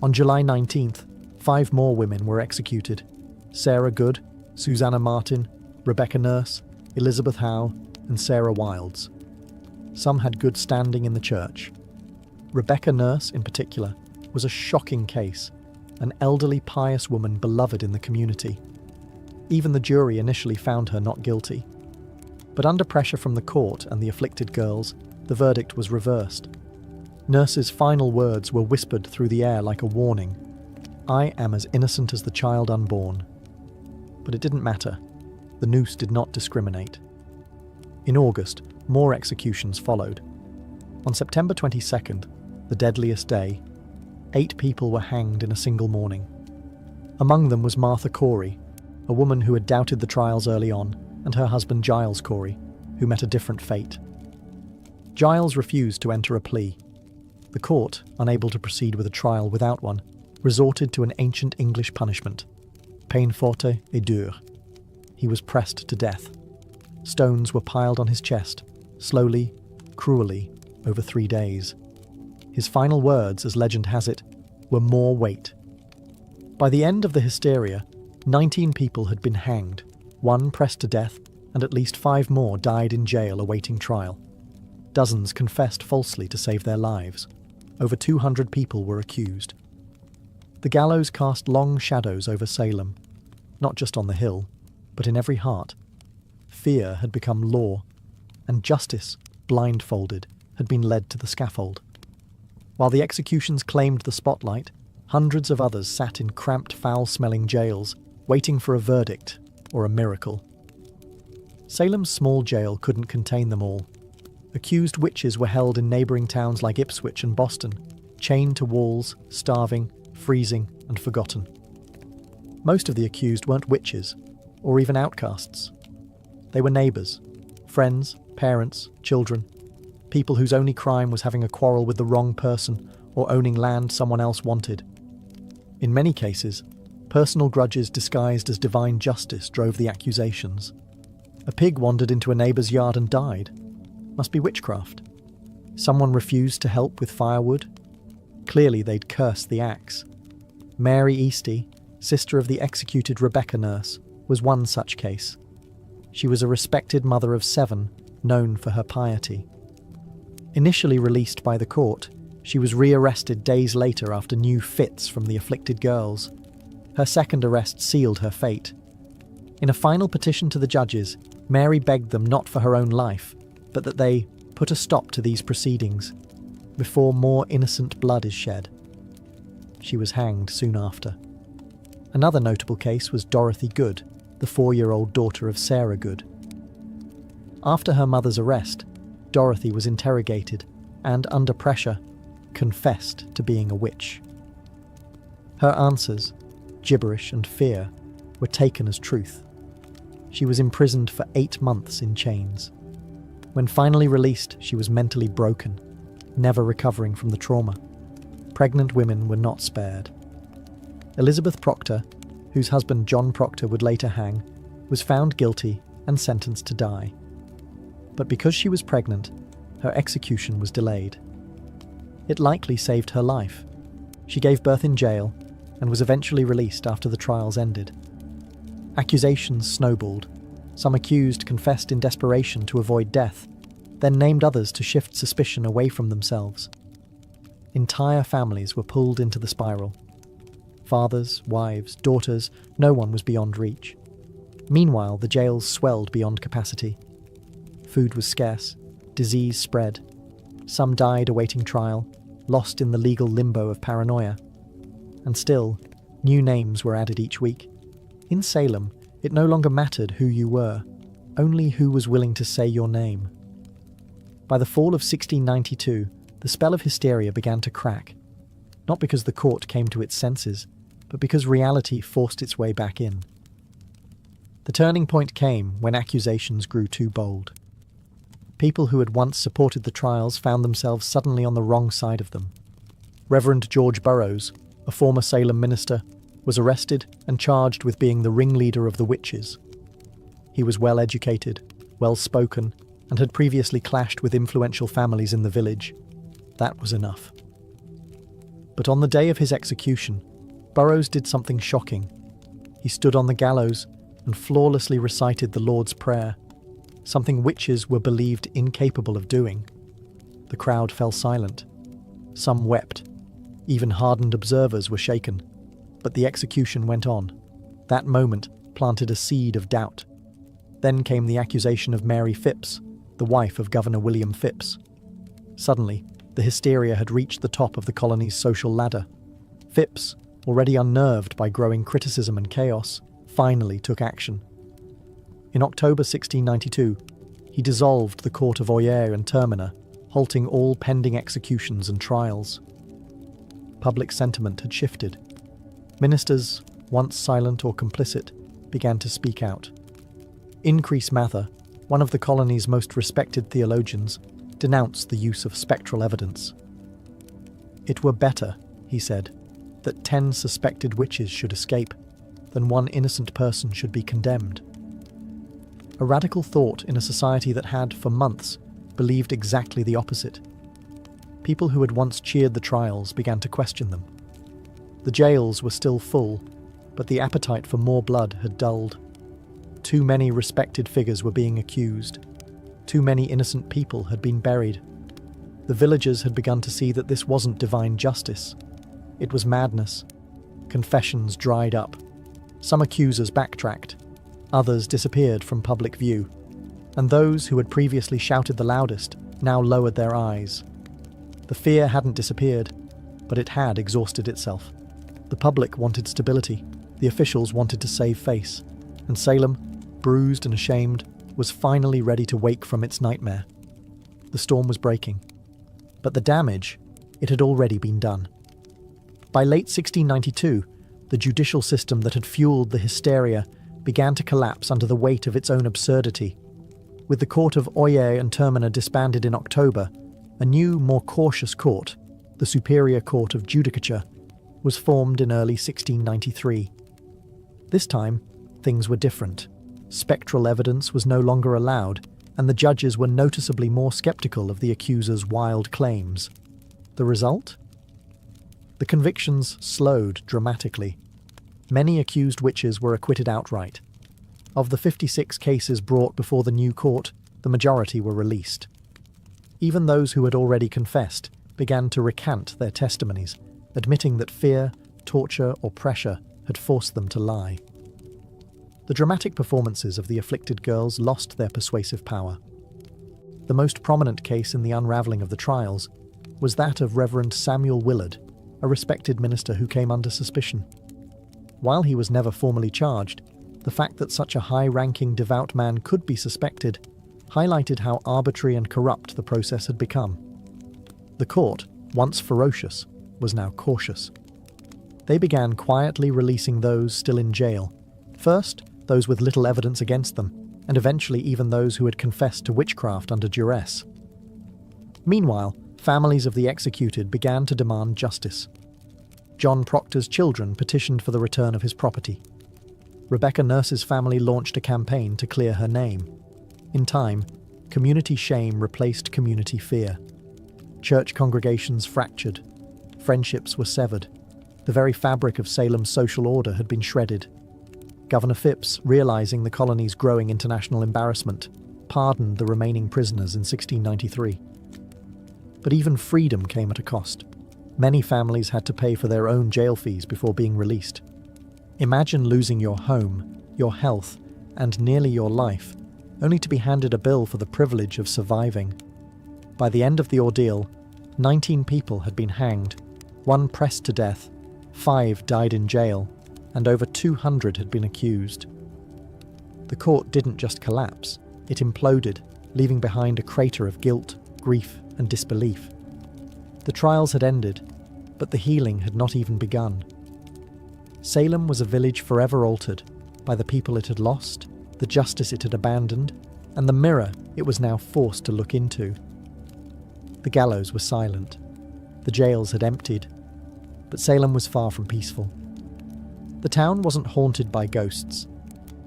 On July 19th, 5 more women were executed: Sarah Good, Susanna Martin, Rebecca Nurse, Elizabeth Howe, and Sarah Wilds. Some had good standing in the church. Rebecca Nurse, in particular, was a shocking case, an elderly, pious woman beloved in the community. Even the jury initially found her not guilty. But under pressure from the court and the afflicted girls, the verdict was reversed. Nurse's final words were whispered through the air like a warning: "I am as innocent as the child unborn." But it didn't matter. The noose did not discriminate. In August, more executions followed. On September 22nd, the deadliest day, 8 people were hanged in a single morning. Among them was Martha Corey, a woman who had doubted the trials early on, and her husband Giles Corey, who met a different fate. Giles refused to enter a plea. The court, unable to proceed with a trial without one, resorted to an ancient English punishment: peine forte et dure. He was pressed to death. Stones were piled on his chest, slowly, cruelly, over 3 days. His final words, as legend has it, were "more weight." By the end of the hysteria, 19 people had been hanged, 1 pressed to death, and at least 5 more died in jail awaiting trial. Dozens confessed falsely to save their lives. Over 200 people were accused. The gallows cast long shadows over Salem, not just on the hill, but in every heart. Fear had become law, and justice, blindfolded, had been led to the scaffold. While the executions claimed the spotlight, hundreds of others sat in cramped, foul-smelling jails, waiting for a verdict or a miracle. Salem's small jail couldn't contain them all. Accused witches were held in neighbouring towns like Ipswich and Boston, chained to walls, starving, freezing, and forgotten. Most of the accused weren't witches, or even outcasts. They were neighbours, friends, parents, children, people whose only crime was having a quarrel with the wrong person or owning land someone else wanted. In many cases, personal grudges disguised as divine justice drove the accusations. A pig wandered into a neighbour's yard and died. Must be witchcraft. Someone refused to help with firewood. Clearly they'd cursed the axe. Mary Easty, sister of the executed Rebecca Nurse, was one such case. She was a respected mother of 7, known for her piety. Initially released by the court, she was rearrested days later after new fits from the afflicted girls. Her second arrest sealed her fate. In a final petition to the judges, Mary begged them not for her own life, but that they put a stop to these proceedings before more innocent blood is shed. She was hanged soon after. Another notable case was Dorothy Good, the 4-year-old daughter of Sarah Good. After her mother's arrest, Dorothy was interrogated and, under pressure, confessed to being a witch. Her answers, gibberish and fear, were taken as truth. She was imprisoned for 8 months in chains. When finally released, she was mentally broken, never recovering from the trauma. Pregnant women were not spared. Elizabeth Proctor, whose husband John Proctor would later hang, was found guilty and sentenced to die. But because she was pregnant, her execution was delayed. It likely saved her life. She gave birth in jail and was eventually released after the trials ended. Accusations snowballed. Some accused confessed in desperation to avoid death, then named others to shift suspicion away from themselves. Entire families were pulled into the spiral. Fathers, wives, daughters, no one was beyond reach. Meanwhile, the jails swelled beyond capacity. Food was scarce, disease spread. Some died awaiting trial, lost in the legal limbo of paranoia. And still, new names were added each week. In Salem, it no longer mattered who you were, only who was willing to say your name. By the fall of 1692, the spell of hysteria began to crack, not because the court came to its senses, but because reality forced its way back in. The turning point came when accusations grew too bold. People who had once supported the trials found themselves suddenly on the wrong side of them. Reverend George Burroughs, a former Salem minister, was arrested and charged with being the ringleader of the witches. He was well-educated, well-spoken, and had previously clashed with influential families in the village. That was enough. But on the day of his execution, Burroughs did something shocking. He stood on the gallows and flawlessly recited the Lord's Prayer, something witches were believed incapable of doing. The crowd fell silent. Some wept. Even hardened observers were shaken. But the execution went on. That moment planted a seed of doubt. Then came the accusation of Mary Phipps, the wife of Governor William Phipps. Suddenly, the hysteria had reached the top of the colony's social ladder. Phipps, already unnerved by growing criticism and chaos, finally took action. In October 1692, he dissolved the court of Oyer and Terminer, halting all pending executions and trials. Public sentiment had shifted. Ministers, once silent or complicit, began to speak out. Increase Mather, one of the colony's most respected theologians, denounced the use of spectral evidence. "It were better," he said, "that 10 suspected witches should escape, than one innocent person should be condemned." A radical thought in a society that had, for months, believed exactly the opposite. People who had once cheered the trials began to question them. The jails were still full, but the appetite for more blood had dulled. Too many respected figures were being accused. Too many innocent people had been buried. The villagers had begun to see that this wasn't divine justice. It was madness. Confessions dried up. Some accusers backtracked. Others disappeared from public view. And those who had previously shouted the loudest now lowered their eyes. The fear hadn't disappeared, but it had exhausted itself. The public wanted stability. The officials wanted to save face. And Salem, bruised and ashamed, was finally ready to wake from its nightmare. The storm was breaking. But the damage, it had already been done. By late 1692, the judicial system that had fueled the hysteria began to collapse under the weight of its own absurdity. With the court of Oyer and Terminer disbanded in October, a new, more cautious court, the Superior Court of Judicature, was formed in early 1693. This time, things were different. Spectral evidence was no longer allowed, and the judges were noticeably more skeptical of the accuser's wild claims. The result? The convictions slowed dramatically. Many accused witches were acquitted outright. Of the 56 cases brought before the new court, the majority were released. Even those who had already confessed began to recant their testimonies, admitting that fear, torture, or pressure had forced them to lie. The dramatic performances of the afflicted girls lost their persuasive power. The most prominent case in the unravelling of the trials was that of Reverend Samuel Willard, a respected minister who came under suspicion. While he was never formally charged, the fact that such a high-ranking devout man could be suspected highlighted how arbitrary and corrupt the process had become. The court, once ferocious, was now cautious. They began quietly releasing those still in jail. First, those with little evidence against them, and eventually even those who had confessed to witchcraft under duress. Meanwhile, families of the executed began to demand justice. John Proctor's children petitioned for the return of his property. Rebecca Nurse's family launched a campaign to clear her name. In time, community shame replaced community fear. Church congregations fractured. Friendships were severed. The very fabric of Salem's social order had been shredded. Governor Phipps, realizing the colony's growing international embarrassment, pardoned the remaining prisoners in 1693. But even freedom came at a cost. Many families had to pay for their own jail fees before being released. Imagine losing your home, your health, and nearly your life, only to be handed a bill for the privilege of surviving. By the end of the ordeal, 19 people had been hanged, 1 pressed to death, 5 died in jail, and over 200 had been accused. The court didn't just collapse, it imploded, leaving behind a crater of guilt, grief, and disbelief. The trials had ended, but the healing had not even begun. Salem was a village forever altered by the people it had lost, the justice it had abandoned, and the mirror it was now forced to look into. The gallows were silent. The jails had emptied. But Salem was far from peaceful. The town wasn't haunted by ghosts,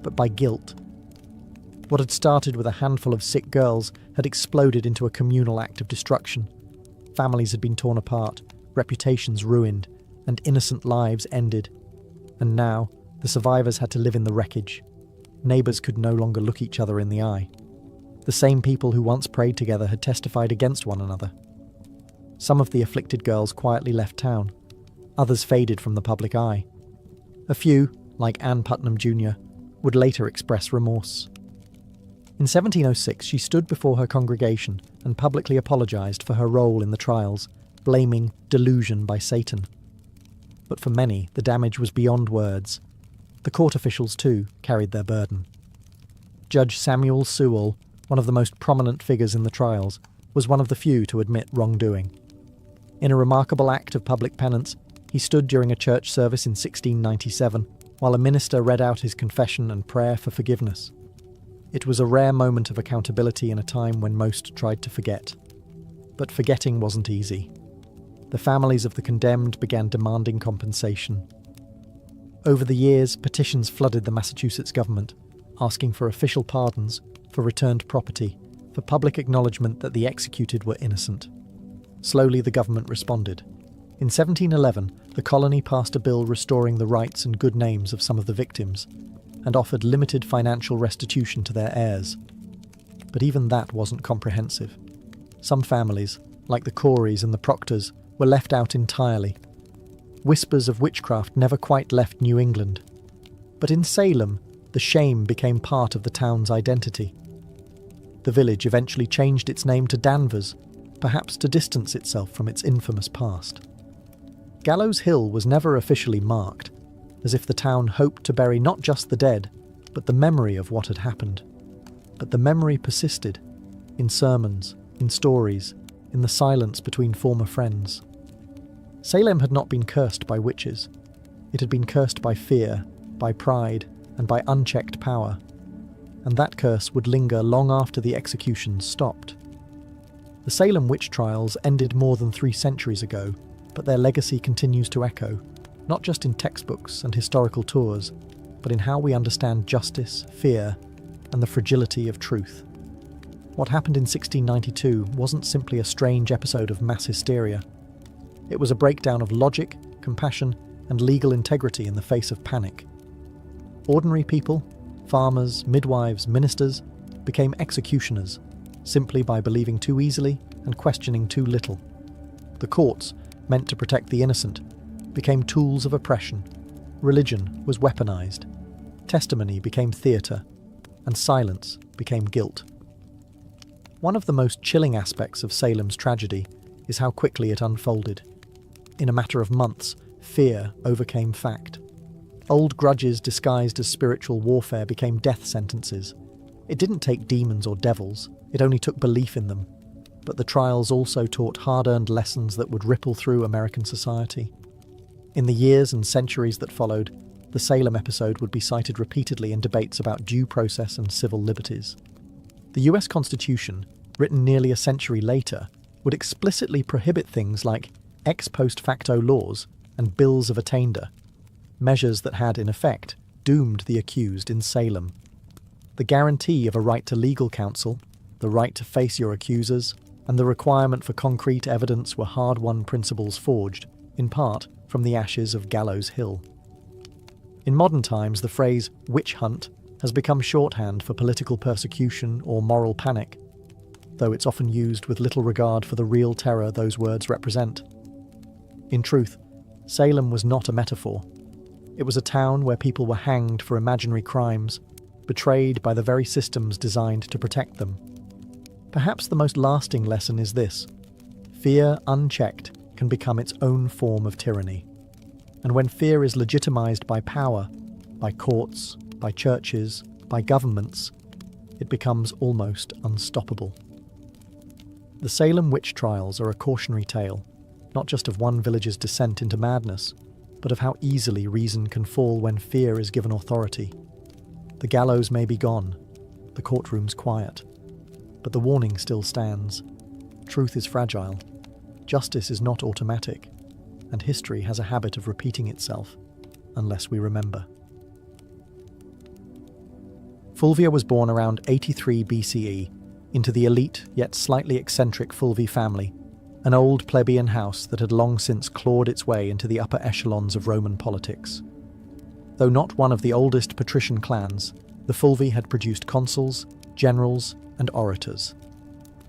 but by guilt. What had started with a handful of sick girls had exploded into a communal act of destruction. Families had been torn apart, reputations ruined, and innocent lives ended And now, the survivors had to live in the wreckage. Neighbours could no longer look each other in the eye. The same people who once prayed together had testified against one another. Some of the afflicted girls quietly left town. Others faded from the public eye. A few, like Anne Putnam Jr., would later express remorse. In 1706, she stood before her congregation and publicly apologised for her role in the trials, blaming delusion by Satan. But for many, the damage was beyond words. The court officials, too, carried their burden. Judge Samuel Sewall, one of the most prominent figures in the trials, was one of the few to admit wrongdoing. In a remarkable act of public penance, he stood during a church service in 1697, while a minister read out his confession and prayer for forgiveness. It was a rare moment of accountability in a time when most tried to forget. But forgetting wasn't easy. The families of the condemned began demanding compensation. Over the years, petitions flooded the Massachusetts government, asking for official pardons, for returned property, for public acknowledgement that the executed were innocent. Slowly, the government responded. In 1711, the colony passed a bill restoring the rights and good names of some of the victims, and offered limited financial restitution to their heirs. But even that wasn't comprehensive. Some families, like the Coreys and the Proctors, were left out entirely. Whispers of witchcraft never quite left New England. But in Salem, the shame became part of the town's identity. The village eventually changed its name to Danvers, perhaps to distance itself from its infamous past. Gallows Hill was never officially marked, as if the town hoped to bury not just the dead, but the memory of what had happened. But the memory persisted, in sermons, in stories, in the silence between former friends. Salem had not been cursed by witches. It had been cursed by fear, by pride, and by unchecked power. And that curse would linger long after the executions stopped. The Salem witch trials ended more than 3 centuries ago, but their legacy continues to echo, not just in textbooks and historical tours, but in how we understand justice, fear, and the fragility of truth. What happened in 1692 wasn't simply a strange episode of mass hysteria. It was a breakdown of logic, compassion, and legal integrity in the face of panic. Ordinary people, farmers, midwives, ministers, became executioners, simply by believing too easily and questioning too little. The courts, meant to protect the innocent, became tools of oppression. Religion was weaponized. Testimony became theatre, and silence became guilt. One of the most chilling aspects of Salem's tragedy is how quickly it unfolded. In a matter of months, fear overcame fact. Old grudges disguised as spiritual warfare became death sentences. It didn't take demons or devils, it only took belief in them. But the trials also taught hard-earned lessons that would ripple through American society. In the years and centuries that followed, the Salem episode would be cited repeatedly in debates about due process and civil liberties. The US Constitution, written nearly a century later, would explicitly prohibit things like ex post facto laws and bills of attainder, measures that had, in effect, doomed the accused in Salem. The guarantee of a right to legal counsel, the right to face your accusers, and the requirement for concrete evidence were hard-won principles forged, in part, from the ashes of Gallows Hill. In modern times, the phrase witch hunt has become shorthand for political persecution or moral panic, though it's often used with little regard for the real terror those words represent. In truth, Salem was not a metaphor. It was a town where people were hanged for imaginary crimes, betrayed by the very systems designed to protect them. Perhaps the most lasting lesson is this: fear unchecked can become its own form of tyranny. And when fear is legitimized by power, by courts, by churches, by governments, it becomes almost unstoppable. The Salem witch trials are a cautionary tale, not just of one village's descent into madness, but of how easily reason can fall when fear is given authority. The gallows may be gone, the courtroom's quiet, but the warning still stands. Truth is fragile, justice is not automatic, and history has a habit of repeating itself, unless we remember. Fulvia was born around 83 BCE into the elite yet slightly eccentric Fulvi family, an old plebeian house that had long since clawed its way into the upper echelons of Roman politics. Though not one of the oldest patrician clans, the Fulvi had produced consuls, generals, and orators.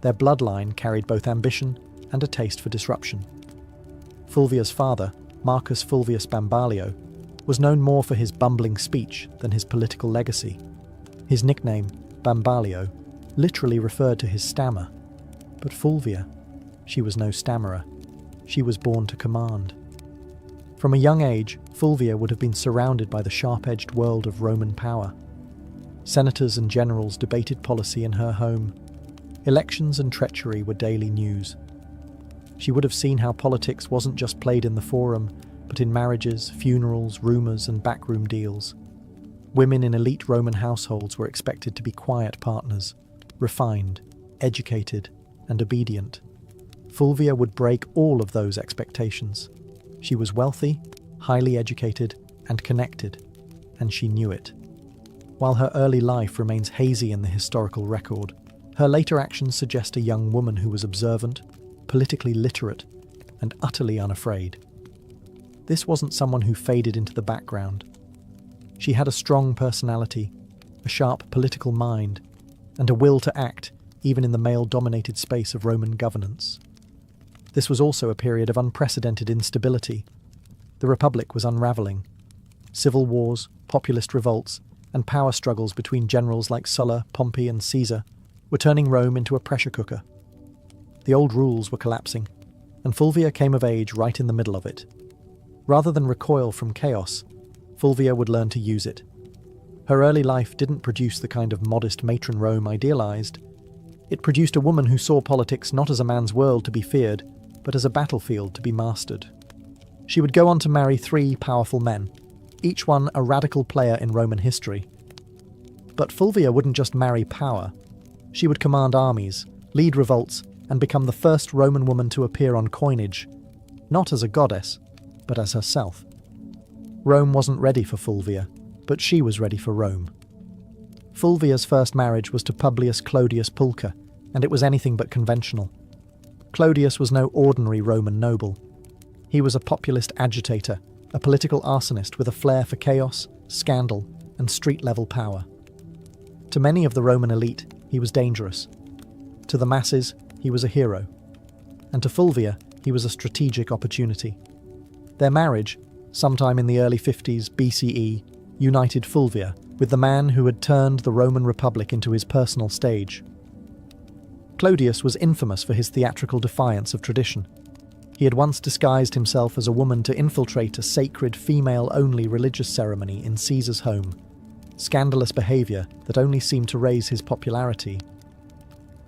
Their bloodline carried both ambition and a taste for disruption. Fulvia's father, Marcus Fulvius Bambalio, was known more for his bumbling speech than his political legacy. His nickname, Bambalio, literally referred to his stammer. But Fulvia, she was no stammerer. She was born to command. From a young age, Fulvia would have been surrounded by the sharp-edged world of Roman power. Senators and generals debated policy in her home. Elections and treachery were daily news. She would have seen how politics wasn't just played in the forum, but in marriages, funerals, rumours, and backroom deals. Women in elite Roman households were expected to be quiet partners, refined, educated, and obedient. Fulvia would break all of those expectations. She was wealthy, highly educated, and connected, and she knew it. While her early life remains hazy in the historical record, her later actions suggest a young woman who was observant, politically literate, and utterly unafraid. This wasn't someone who faded into the background. She had a strong personality, a sharp political mind, and a will to act even in the male-dominated space of Roman governance. This was also a period of unprecedented instability. The Republic was unravelling. Civil wars, populist revolts, and power struggles between generals like Sulla, Pompey, and Caesar were turning Rome into a pressure cooker. The old rules were collapsing, and Fulvia came of age right in the middle of it. Rather than recoil from chaos, Fulvia would learn to use it. Her early life didn't produce the kind of modest matron Rome idealized. It produced a woman who saw politics not as a man's world to be feared, but as a battlefield to be mastered. She would go on to marry 3 powerful men, each one a radical player in Roman history. But Fulvia wouldn't just marry power. She would command armies, lead revolts, and become the first Roman woman to appear on coinage, not as a goddess, but as herself. Rome wasn't ready for Fulvia, but she was ready for Rome. Fulvia's first marriage was to Publius Clodius Pulcher, and it was anything but conventional. Clodius was no ordinary Roman noble. He was a populist agitator, a political arsonist with a flair for chaos, scandal, and street-level power. To many of the Roman elite, he was dangerous. To the masses, he was a hero. And to Fulvia, he was a strategic opportunity. Their marriage, sometime in the early 50s BCE, united Fulvia with the man who had turned the Roman Republic into his personal stage. Clodius was infamous for his theatrical defiance of tradition. He had once disguised himself as a woman to infiltrate a sacred female-only religious ceremony in Caesar's home, scandalous behaviour that only seemed to raise his popularity.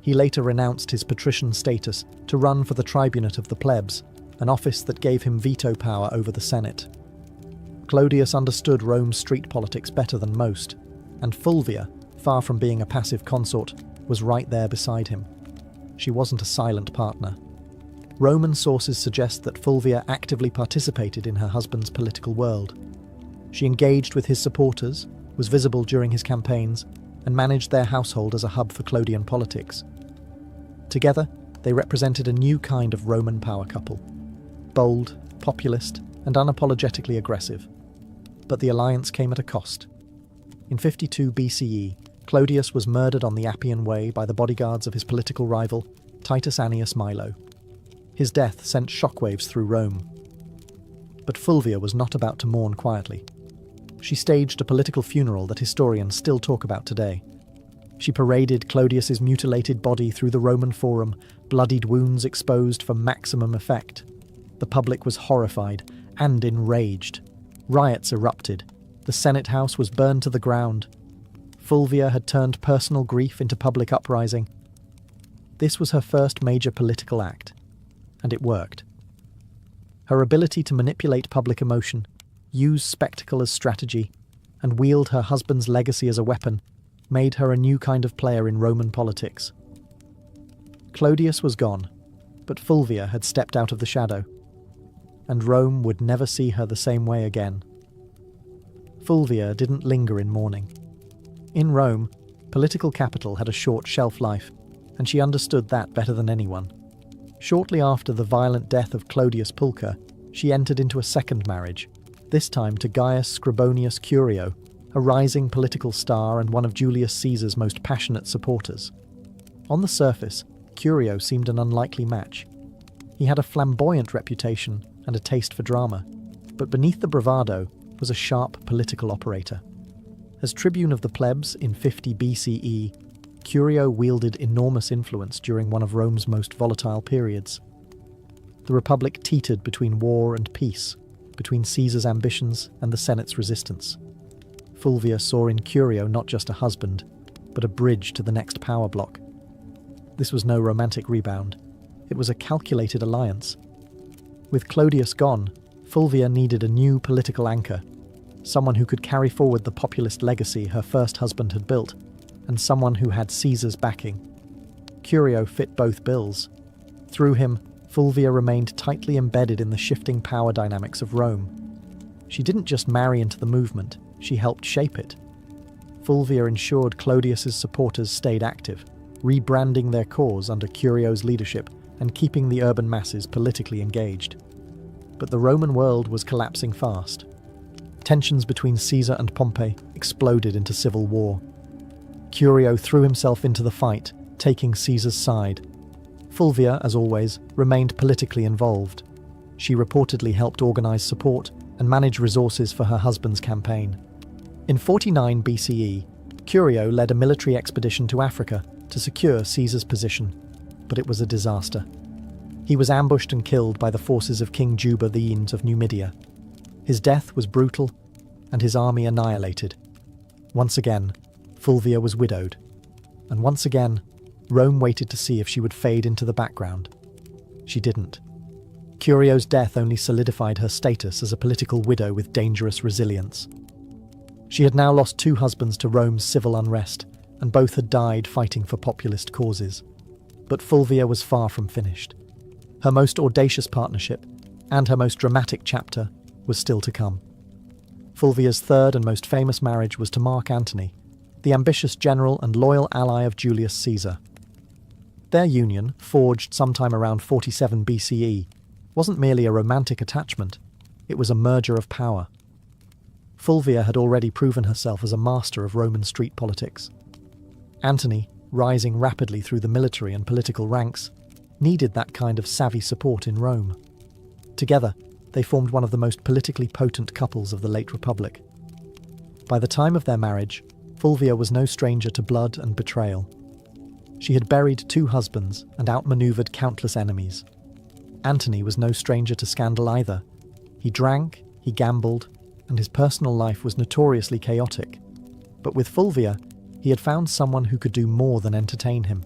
He later renounced his patrician status to run for the tribunate of the plebs, an office that gave him veto power over the Senate. Clodius understood Rome's street politics better than most, and Fulvia, far from being a passive consort, was right there beside him. She wasn't a silent partner. Roman sources suggest that Fulvia actively participated in her husband's political world. She engaged with his supporters, was visible during his campaigns, and managed their household as a hub for Clodian politics. Together, they represented a new kind of Roman power couple. Bold, populist, and unapologetically aggressive. But the alliance came at a cost. In 52 BCE, Clodius was murdered on the Appian Way by the bodyguards of his political rival, Titus Annius Milo. His death sent shockwaves through Rome. But Fulvia was not about to mourn quietly. She staged a political funeral that historians still talk about today. She paraded Clodius's mutilated body through the Roman Forum, bloodied wounds exposed for maximum effect. The public was horrified and enraged. Riots erupted. The Senate House was burned to the ground. Fulvia had turned personal grief into public uprising. This was her first major political act, and it worked. Her ability to manipulate public emotion, use spectacle as strategy, and wield her husband's legacy as a weapon made her a new kind of player in Roman politics. Clodius was gone, but Fulvia had stepped out of the shadow, and Rome would never see her the same way again. Fulvia didn't linger in mourning. In Rome, political capital had a short shelf life, and she understood that better than anyone. Shortly after the violent death of Clodius Pulcher, she entered into a second marriage, this time to Gaius Scribonius Curio, a rising political star and one of Julius Caesar's most passionate supporters. On the surface, Curio seemed an unlikely match. He had a flamboyant reputation and a taste for drama, but beneath the bravado was a sharp political operator. As tribune of the plebs in 50 BCE, Curio wielded enormous influence during one of Rome's most volatile periods. The Republic teetered between war and peace, between Caesar's ambitions and the Senate's resistance. Fulvia saw in Curio not just a husband, but a bridge to the next power block. This was no romantic rebound. It was a calculated alliance. With Clodius gone, Fulvia needed a new political anchor, someone who could carry forward the populist legacy her first husband had built, and someone who had Caesar's backing. Curio fit both bills. Through him, Fulvia remained tightly embedded in the shifting power dynamics of Rome. She didn't just marry into the movement, she helped shape it. Fulvia ensured Clodius's supporters stayed active, rebranding their cause under Curio's leadership and keeping the urban masses politically engaged. But the Roman world was collapsing fast. Tensions between Caesar and Pompey exploded into civil war. Curio threw himself into the fight, taking Caesar's side. Fulvia, as always, remained politically involved. She reportedly helped organize support and manage resources for her husband's campaign. In 49 BCE, Curio led a military expedition to Africa to secure Caesar's position, but it was a disaster. He was ambushed and killed by the forces of King Juba the Aenes of Numidia. His death was brutal, and his army annihilated. Once again, Fulvia was widowed, and once again, Rome waited to see if she would fade into the background. She didn't. Curio's death only solidified her status as a political widow with dangerous resilience. She had now lost 2 husbands to Rome's civil unrest, and both had died fighting for populist causes. But Fulvia was far from finished. Her most audacious partnership, and her most dramatic chapter, was still to come. Fulvia's third and most famous marriage was to Mark Antony, the ambitious general and loyal ally of Julius Caesar. Their union, forged sometime around 47 BCE, wasn't merely a romantic attachment, it was a merger of power. Fulvia had already proven herself as a master of Roman street politics. Antony, rising rapidly through the military and political ranks, needed that kind of savvy support in Rome. Together, they formed one of the most politically potent couples of the late Republic. By the time of their marriage, Fulvia was no stranger to blood and betrayal. She had buried 2 husbands and outmaneuvered countless enemies. Antony was no stranger to scandal either. He drank, he gambled, and his personal life was notoriously chaotic. But with Fulvia, he had found someone who could do more than entertain him.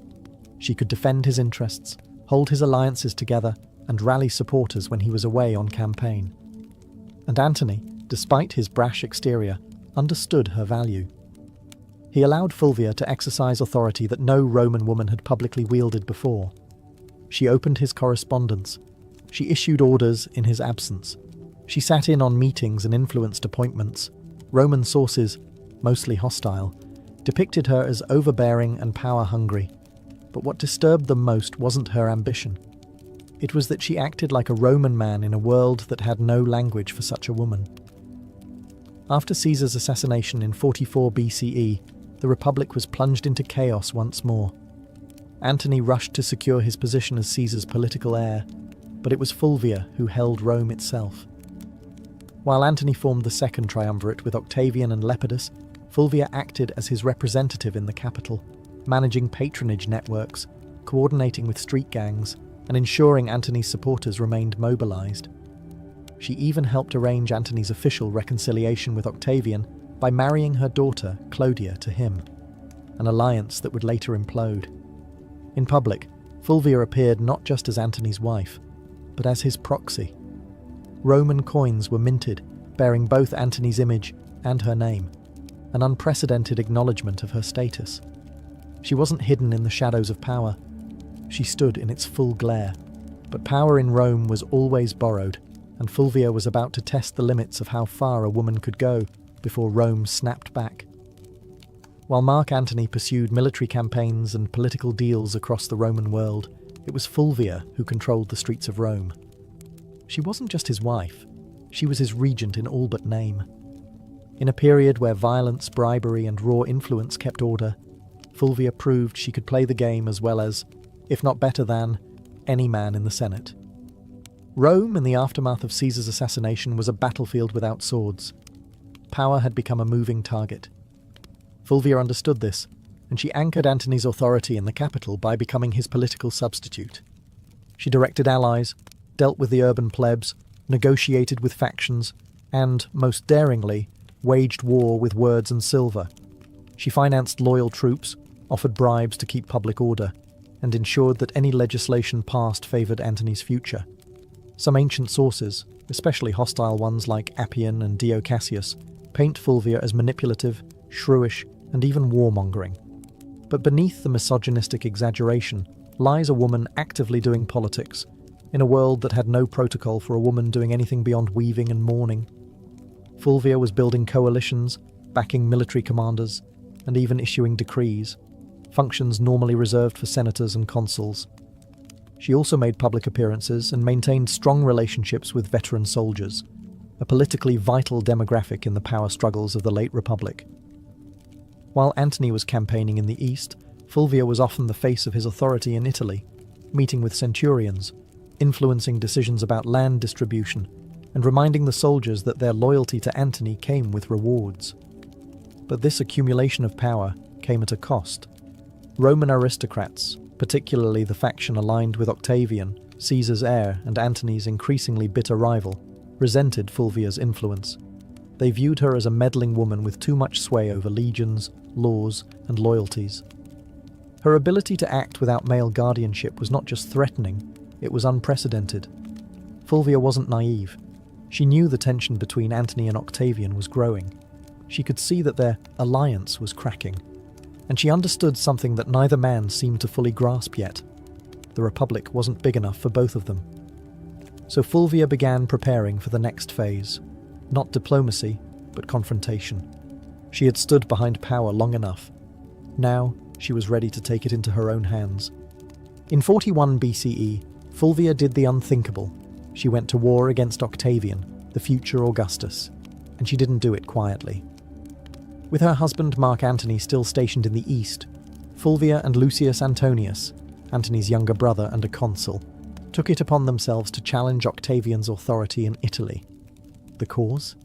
She could defend his interests, hold his alliances together, and rally supporters when he was away on campaign. And Antony, despite his brash exterior, understood her value. He allowed Fulvia to exercise authority that no Roman woman had publicly wielded before. She opened his correspondence. She issued orders in his absence. She sat in on meetings and influenced appointments. Roman sources, mostly hostile, depicted her as overbearing and power-hungry. But what disturbed them most wasn't her ambition. It was that she acted like a Roman man in a world that had no language for such a woman. After Caesar's assassination in 44 BCE, the Republic was plunged into chaos once more. Antony rushed to secure his position as Caesar's political heir, but it was Fulvia who held Rome itself. While Antony formed the second triumvirate with Octavian and Lepidus, Fulvia acted as his representative in the capital, managing patronage networks, coordinating with street gangs, and ensuring Antony's supporters remained mobilized. She even helped arrange Antony's official reconciliation with Octavian by marrying her daughter, Clodia, to him, an alliance that would later implode. In public, Fulvia appeared not just as Antony's wife, but as his proxy. Roman coins were minted, bearing both Antony's image and her name, an unprecedented acknowledgement of her status. She wasn't hidden in the shadows of power. She stood in its full glare. But power in Rome was always borrowed, and Fulvia was about to test the limits of how far a woman could go before Rome snapped back. While Mark Antony pursued military campaigns and political deals across the Roman world, it was Fulvia who controlled the streets of Rome. She wasn't just his wife. She was his regent in all but name. In a period where violence, bribery, and raw influence kept order, Fulvia proved she could play the game as well as, if not better than, any man in the Senate. Rome, in the aftermath of Caesar's assassination, was a battlefield without swords. Power had become a moving target. Fulvia understood this, and she anchored Antony's authority in the capital by becoming his political substitute. She directed allies, dealt with the urban plebs, negotiated with factions, and, most daringly, waged war with words and silver. She financed loyal troops, offered bribes to keep public order, and ensured that any legislation passed favoured Antony's future. Some ancient sources, especially hostile ones like Appian and Dio Cassius, paint Fulvia as manipulative, shrewish, and even warmongering. But beneath the misogynistic exaggeration lies a woman actively doing politics, in a world that had no protocol for a woman doing anything beyond weaving and mourning. Fulvia was building coalitions, backing military commanders, and even issuing decrees, functions normally reserved for senators and consuls. She also made public appearances and maintained strong relationships with veteran soldiers, a politically vital demographic in the power struggles of the late Republic. While Antony was campaigning in the east, Fulvia was often the face of his authority in Italy, meeting with centurions, influencing decisions about land distribution, and reminding the soldiers that their loyalty to Antony came with rewards. But this accumulation of power came at a cost. Roman aristocrats, particularly the faction aligned with Octavian, Caesar's heir and Antony's increasingly bitter rival, resented Fulvia's influence. They viewed her as a meddling woman with too much sway over legions, laws, and loyalties. Her ability to act without male guardianship was not just threatening, it was unprecedented. Fulvia wasn't naive. She knew the tension between Antony and Octavian was growing. She could see that their alliance was cracking. And she understood something that neither man seemed to fully grasp yet. The Republic wasn't big enough for both of them. So Fulvia began preparing for the next phase. Not diplomacy, but confrontation. She had stood behind power long enough. Now, she was ready to take it into her own hands. In 41 BCE, Fulvia did the unthinkable. She went to war against Octavian, the future Augustus, and she didn't do it quietly. With her husband Mark Antony still stationed in the east, Fulvia and Lucius Antonius, Antony's younger brother and a consul, took it upon themselves to challenge Octavian's authority in Italy. The cause?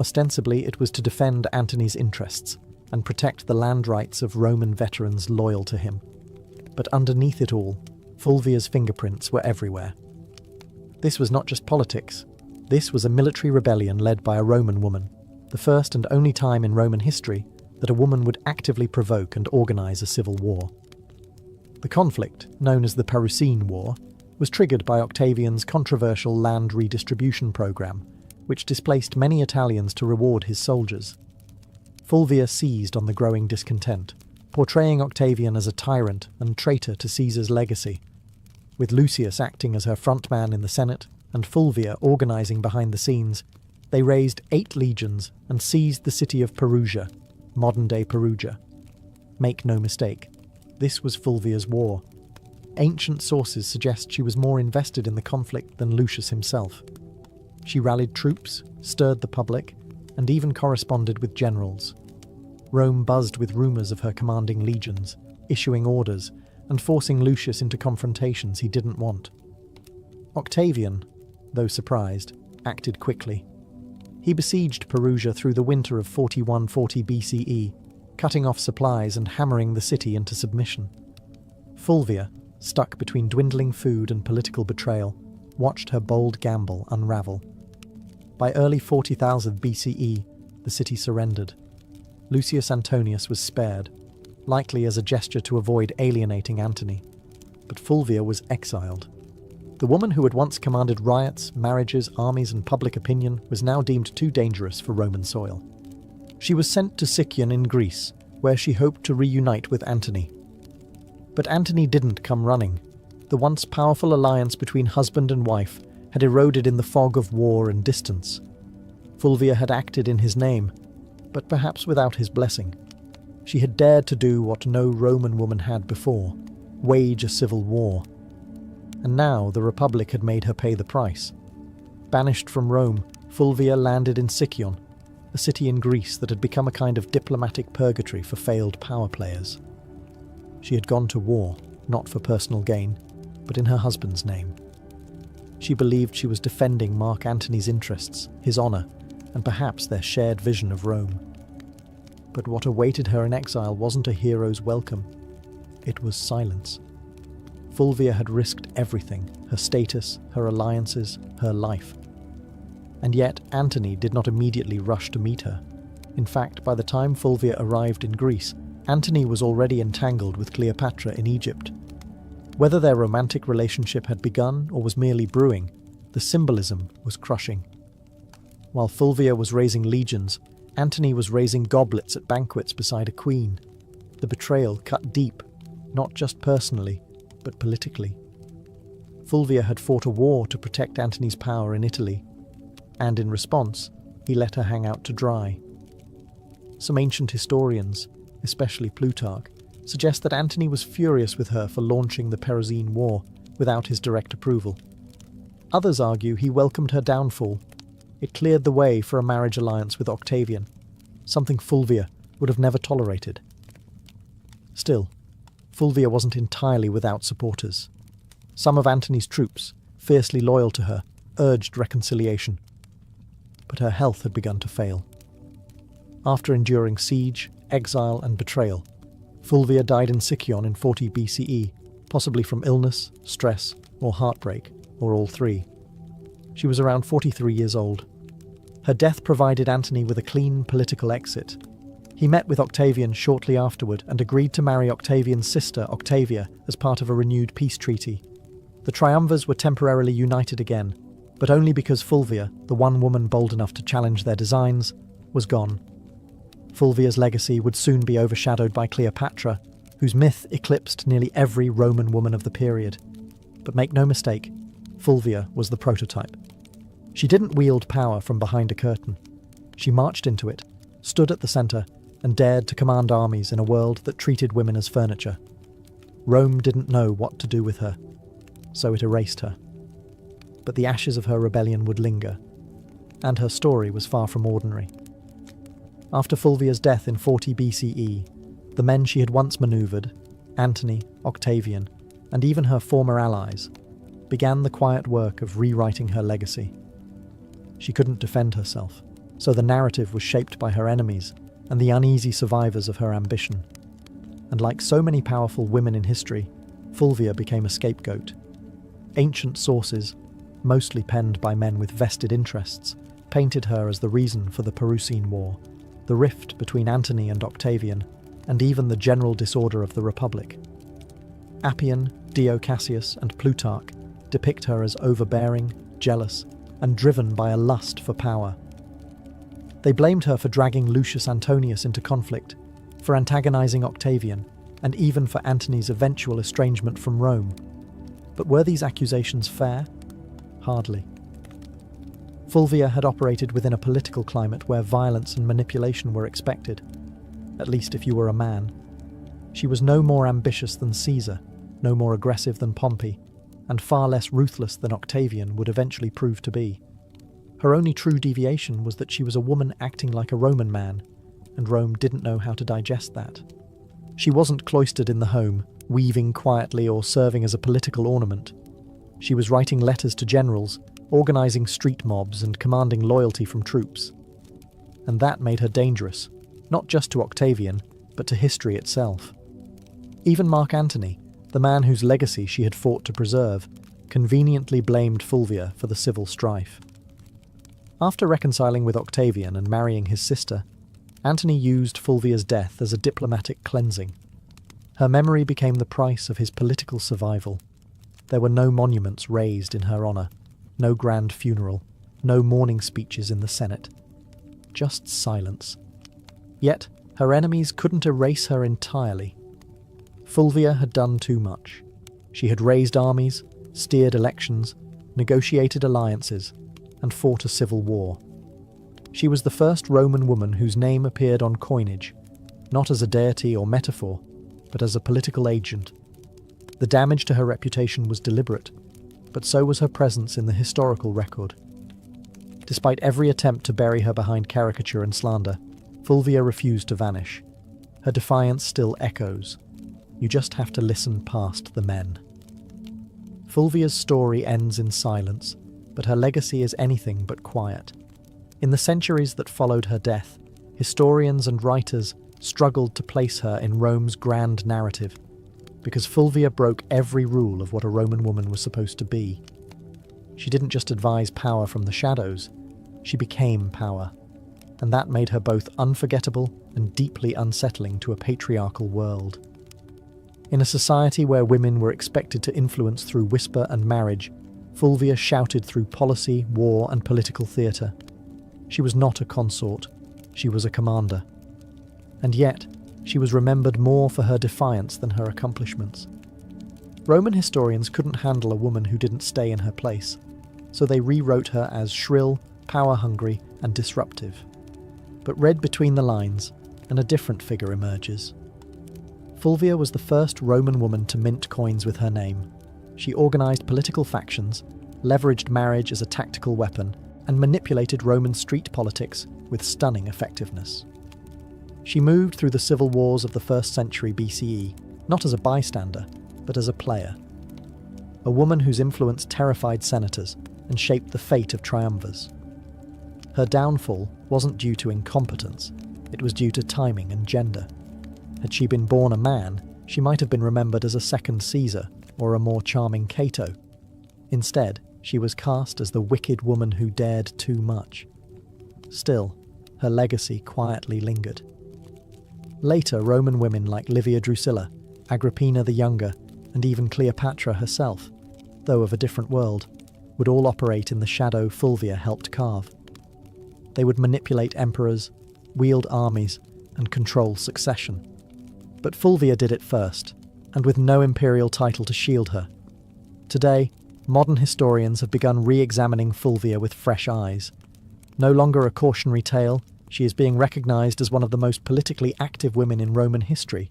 Ostensibly, it was to defend Antony's interests and protect the land rights of Roman veterans loyal to him. But underneath it all, Fulvia's fingerprints were everywhere. This was not just politics. This was a military rebellion led by a Roman woman, the first and only time in Roman history that a woman would actively provoke and organize a civil war. The conflict, known as the Parucine War, was triggered by Octavian's controversial land redistribution program, which displaced many Italians to reward his soldiers. Fulvia seized on the growing discontent, portraying Octavian as a tyrant and traitor to Caesar's legacy. With Lucius acting as her frontman in the Senate and Fulvia organizing behind the scenes, they raised 8 legions and seized the city of Perugia, modern-day Perugia. Make no mistake, this was Fulvia's war. Ancient sources suggest she was more invested in the conflict than Lucius himself. She rallied troops, stirred the public, and even corresponded with generals. Rome buzzed with rumors of her commanding legions, issuing orders, and forcing Lucius into confrontations he didn't want. Octavian, though surprised, acted quickly. He besieged Perugia through the winter of 41-40 BCE, cutting off supplies and hammering the city into submission. Fulvia, stuck between dwindling food and political betrayal, watched her bold gamble unravel. By early 40,000 BCE, the city surrendered. Lucius Antonius was spared, likely as a gesture to avoid alienating Antony. But Fulvia was exiled. The woman who had once commanded riots, marriages, armies, and public opinion was now deemed too dangerous for Roman soil. She was sent to Sicyon in Greece, where she hoped to reunite with Antony. But Antony didn't come running. The once powerful alliance between husband and wife had eroded in the fog of war and distance. Fulvia had acted in his name, but perhaps without his blessing. She had dared to do what no Roman woman had before, wage a civil war. And now the Republic had made her pay the price. Banished from Rome, Fulvia landed in Sicyon, a city in Greece that had become a kind of diplomatic purgatory for failed power players. She had gone to war, not for personal gain, but in her husband's name. She believed she was defending Mark Antony's interests, his honour, and perhaps their shared vision of Rome. But what awaited her in exile wasn't a hero's welcome. It was silence. Fulvia had risked everything, her status, her alliances, her life. And yet Antony did not immediately rush to meet her. In fact, by the time Fulvia arrived in Greece, Antony was already entangled with Cleopatra in Egypt. Whether their romantic relationship had begun or was merely brewing, the symbolism was crushing. While Fulvia was raising legions, Antony was raising goblets at banquets beside a queen. The betrayal cut deep, not just personally, but politically. Fulvia had fought a war to protect Antony's power in Italy, and in response, he let her hang out to dry. Some ancient historians, especially Plutarch, suggest that Antony was furious with her for launching the Perizene War without his direct approval. Others argue he welcomed her downfall. It cleared the way for a marriage alliance with Octavian, something Fulvia would have never tolerated. Still, Fulvia wasn't entirely without supporters. Some of Antony's troops, fiercely loyal to her, urged reconciliation. But her health had begun to fail. After enduring siege, exile, and betrayal, Fulvia died in Sicyon in 40 BCE, possibly from illness, stress, or heartbreak, or all three. She was around 43 years old. Her death provided Antony with a clean political exit. He met with Octavian shortly afterward and agreed to marry Octavian's sister, Octavia, as part of a renewed peace treaty. The triumvirs were temporarily united again, but only because Fulvia, the one woman bold enough to challenge their designs, was gone. Fulvia's legacy would soon be overshadowed by Cleopatra, whose myth eclipsed nearly every Roman woman of the period. But make no mistake, Fulvia was the prototype. She didn't wield power from behind a curtain. She marched into it, stood at the centre, and dared to command armies in a world that treated women as furniture. Rome didn't know what to do with her, so it erased her. But the ashes of her rebellion would linger, and her story was far from ordinary. After Fulvia's death in 40 BCE, the men she had once manoeuvred, Antony, Octavian, and even her former allies, began the quiet work of rewriting her legacy. She couldn't defend herself, so the narrative was shaped by her enemies and the uneasy survivors of her ambition. And like so many powerful women in history, Fulvia became a scapegoat. Ancient sources, mostly penned by men with vested interests, painted her as the reason for the Perizene War, the rift between Antony and Octavian, and even the general disorder of the Republic. Appian, Dio Cassius, and Plutarch depict her as overbearing, jealous, and driven by a lust for power. They blamed her for dragging Lucius Antonius into conflict, for antagonizing Octavian, and even for Antony's eventual estrangement from Rome. But were these accusations fair? Hardly. Fulvia had operated within a political climate where violence and manipulation were expected, at least if you were a man. She was no more ambitious than Caesar, no more aggressive than Pompey, and far less ruthless than Octavian would eventually prove to be. Her only true deviation was that she was a woman acting like a Roman man, and Rome didn't know how to digest that. She wasn't cloistered in the home, weaving quietly or serving as a political ornament. She was writing letters to generals, organising street mobs and commanding loyalty from troops. And that made her dangerous, not just to Octavian, but to history itself. Even Mark Antony, the man whose legacy she had fought to preserve, conveniently blamed Fulvia for the civil strife. After reconciling with Octavian and marrying his sister, Antony used Fulvia's death as a diplomatic cleansing. Her memory became the price of his political survival. There were no monuments raised in her honour, no grand funeral, no mourning speeches in the Senate. Just silence. Yet, her enemies couldn't erase her entirely. Fulvia had done too much. She had raised armies, steered elections, negotiated alliances, and fought a civil war. She was the first Roman woman whose name appeared on coinage, not as a deity or metaphor, but as a political agent. The damage to her reputation was deliberate, but so was her presence in the historical record. Despite every attempt to bury her behind caricature and slander, Fulvia refused to vanish. Her defiance still echoes. You just have to listen past the men. Fulvia's story ends in silence, but her legacy is anything but quiet. In the centuries that followed her death, historians and writers struggled to place her in Rome's grand narrative, because Fulvia broke every rule of what a Roman woman was supposed to be. She didn't just advise power from the shadows, she became power, and that made her both unforgettable and deeply unsettling to a patriarchal world. In a society where women were expected to influence through whisper and marriage, Fulvia shouted through policy, war, and political theatre. She was not a consort, she was a commander. And yet, she was remembered more for her defiance than her accomplishments. Roman historians couldn't handle a woman who didn't stay in her place, so they rewrote her as shrill, power-hungry, and disruptive. But read between the lines, and a different figure emerges. Fulvia was the first Roman woman to mint coins with her name. She organised political factions, leveraged marriage as a tactical weapon, and manipulated Roman street politics with stunning effectiveness. She moved through the civil wars of the 1st century BCE, not as a bystander, but as a player. A woman whose influence terrified senators and shaped the fate of triumvirs. Her downfall wasn't due to incompetence, it was due to timing and gender. Had she been born a man, she might have been remembered as a second Caesar or a more charming Cato. Instead, she was cast as the wicked woman who dared too much. Still, her legacy quietly lingered. Later, Roman women like Livia Drusilla, Agrippina the Younger, and even Cleopatra herself, though of a different world, would all operate in the shadow Fulvia helped carve. They would manipulate emperors, wield armies, and control succession. But Fulvia did it first, and with no imperial title to shield her. Today, modern historians have begun re-examining Fulvia with fresh eyes. No longer a cautionary tale, she is being recognised as one of the most politically active women in Roman history,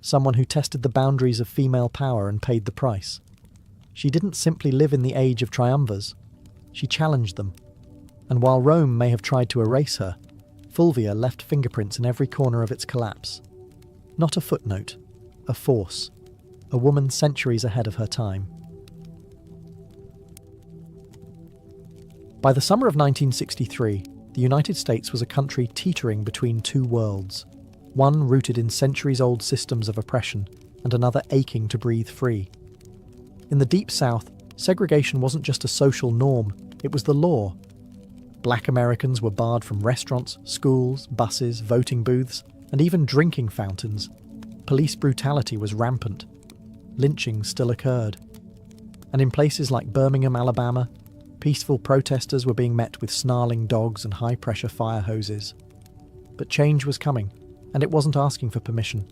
someone who tested the boundaries of female power and paid the price. She didn't simply live in the age of triumvirs, she challenged them. And while Rome may have tried to erase her, Fulvia left fingerprints in every corner of its collapse. Not a footnote, a force, a woman centuries ahead of her time. By the summer of 1963, the United States was a country teetering between two worlds, one rooted in centuries-old systems of oppression and another aching to breathe free. In the Deep South, segregation wasn't just a social norm, it was the law. Black Americans were barred from restaurants, schools, buses, voting booths, and even drinking fountains. Police brutality was rampant. Lynching still occurred. And in places like Birmingham, Alabama, peaceful protesters were being met with snarling dogs and high-pressure fire hoses. But change was coming, and it wasn't asking for permission.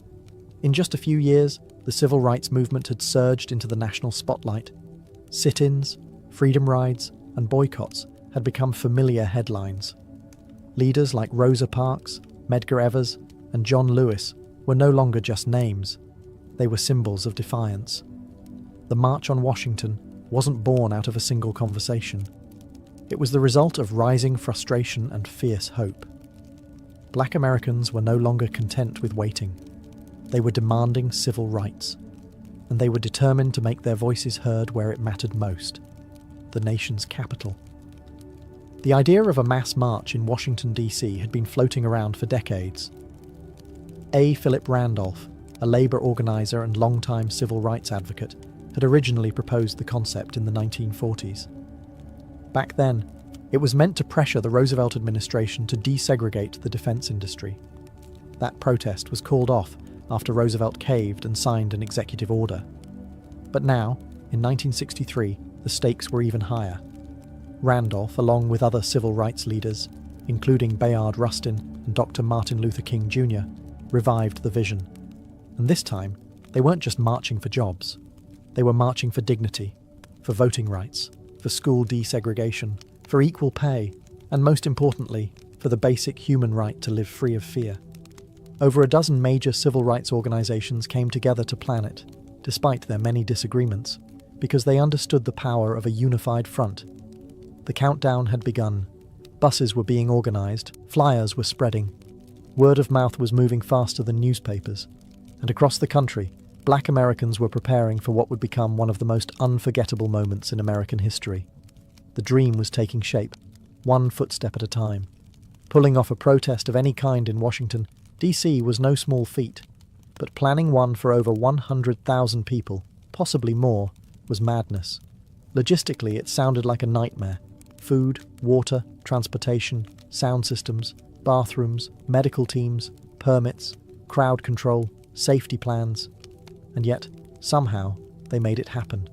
In just a few years, the civil rights movement had surged into the national spotlight. Sit-ins, freedom rides, and boycotts had become familiar headlines. Leaders like Rosa Parks, Medgar Evers, and John Lewis were no longer just names. They were symbols of defiance. The March on Washington wasn't born out of a single conversation. It was the result of rising frustration and fierce hope. Black Americans were no longer content with waiting. They were demanding civil rights, and they were determined to make their voices heard where it mattered most, the nation's capital. The idea of a mass march in Washington, D.C. had been floating around for decades. A. Philip Randolph, a labor organizer and longtime civil rights advocate, had originally proposed the concept in the 1940s. Back then, it was meant to pressure the Roosevelt administration to desegregate the defense industry. That protest was called off after Roosevelt caved and signed an executive order. But now, in 1963, the stakes were even higher. Randolph, along with other civil rights leaders, including Bayard Rustin and Dr. Martin Luther King Jr., revived the vision. And this time, they weren't just marching for jobs. They were marching for dignity, for voting rights, for school desegregation, for equal pay, and most importantly, for the basic human right to live free of fear. Over a dozen major civil rights organizations came together to plan it, despite their many disagreements, because they understood the power of a unified front. The countdown had begun. Buses were being organised, flyers were spreading. Word of mouth was moving faster than newspapers. And across the country, Black Americans were preparing for what would become one of the most unforgettable moments in American history. The dream was taking shape, one footstep at a time. Pulling off a protest of any kind in Washington, D.C. was no small feat, but planning one for over 100,000 people, possibly more, was madness. Logistically, it sounded like a nightmare. Food, water, transportation, sound systems, bathrooms, medical teams, permits, crowd control, safety plans. And yet, somehow, they made it happen.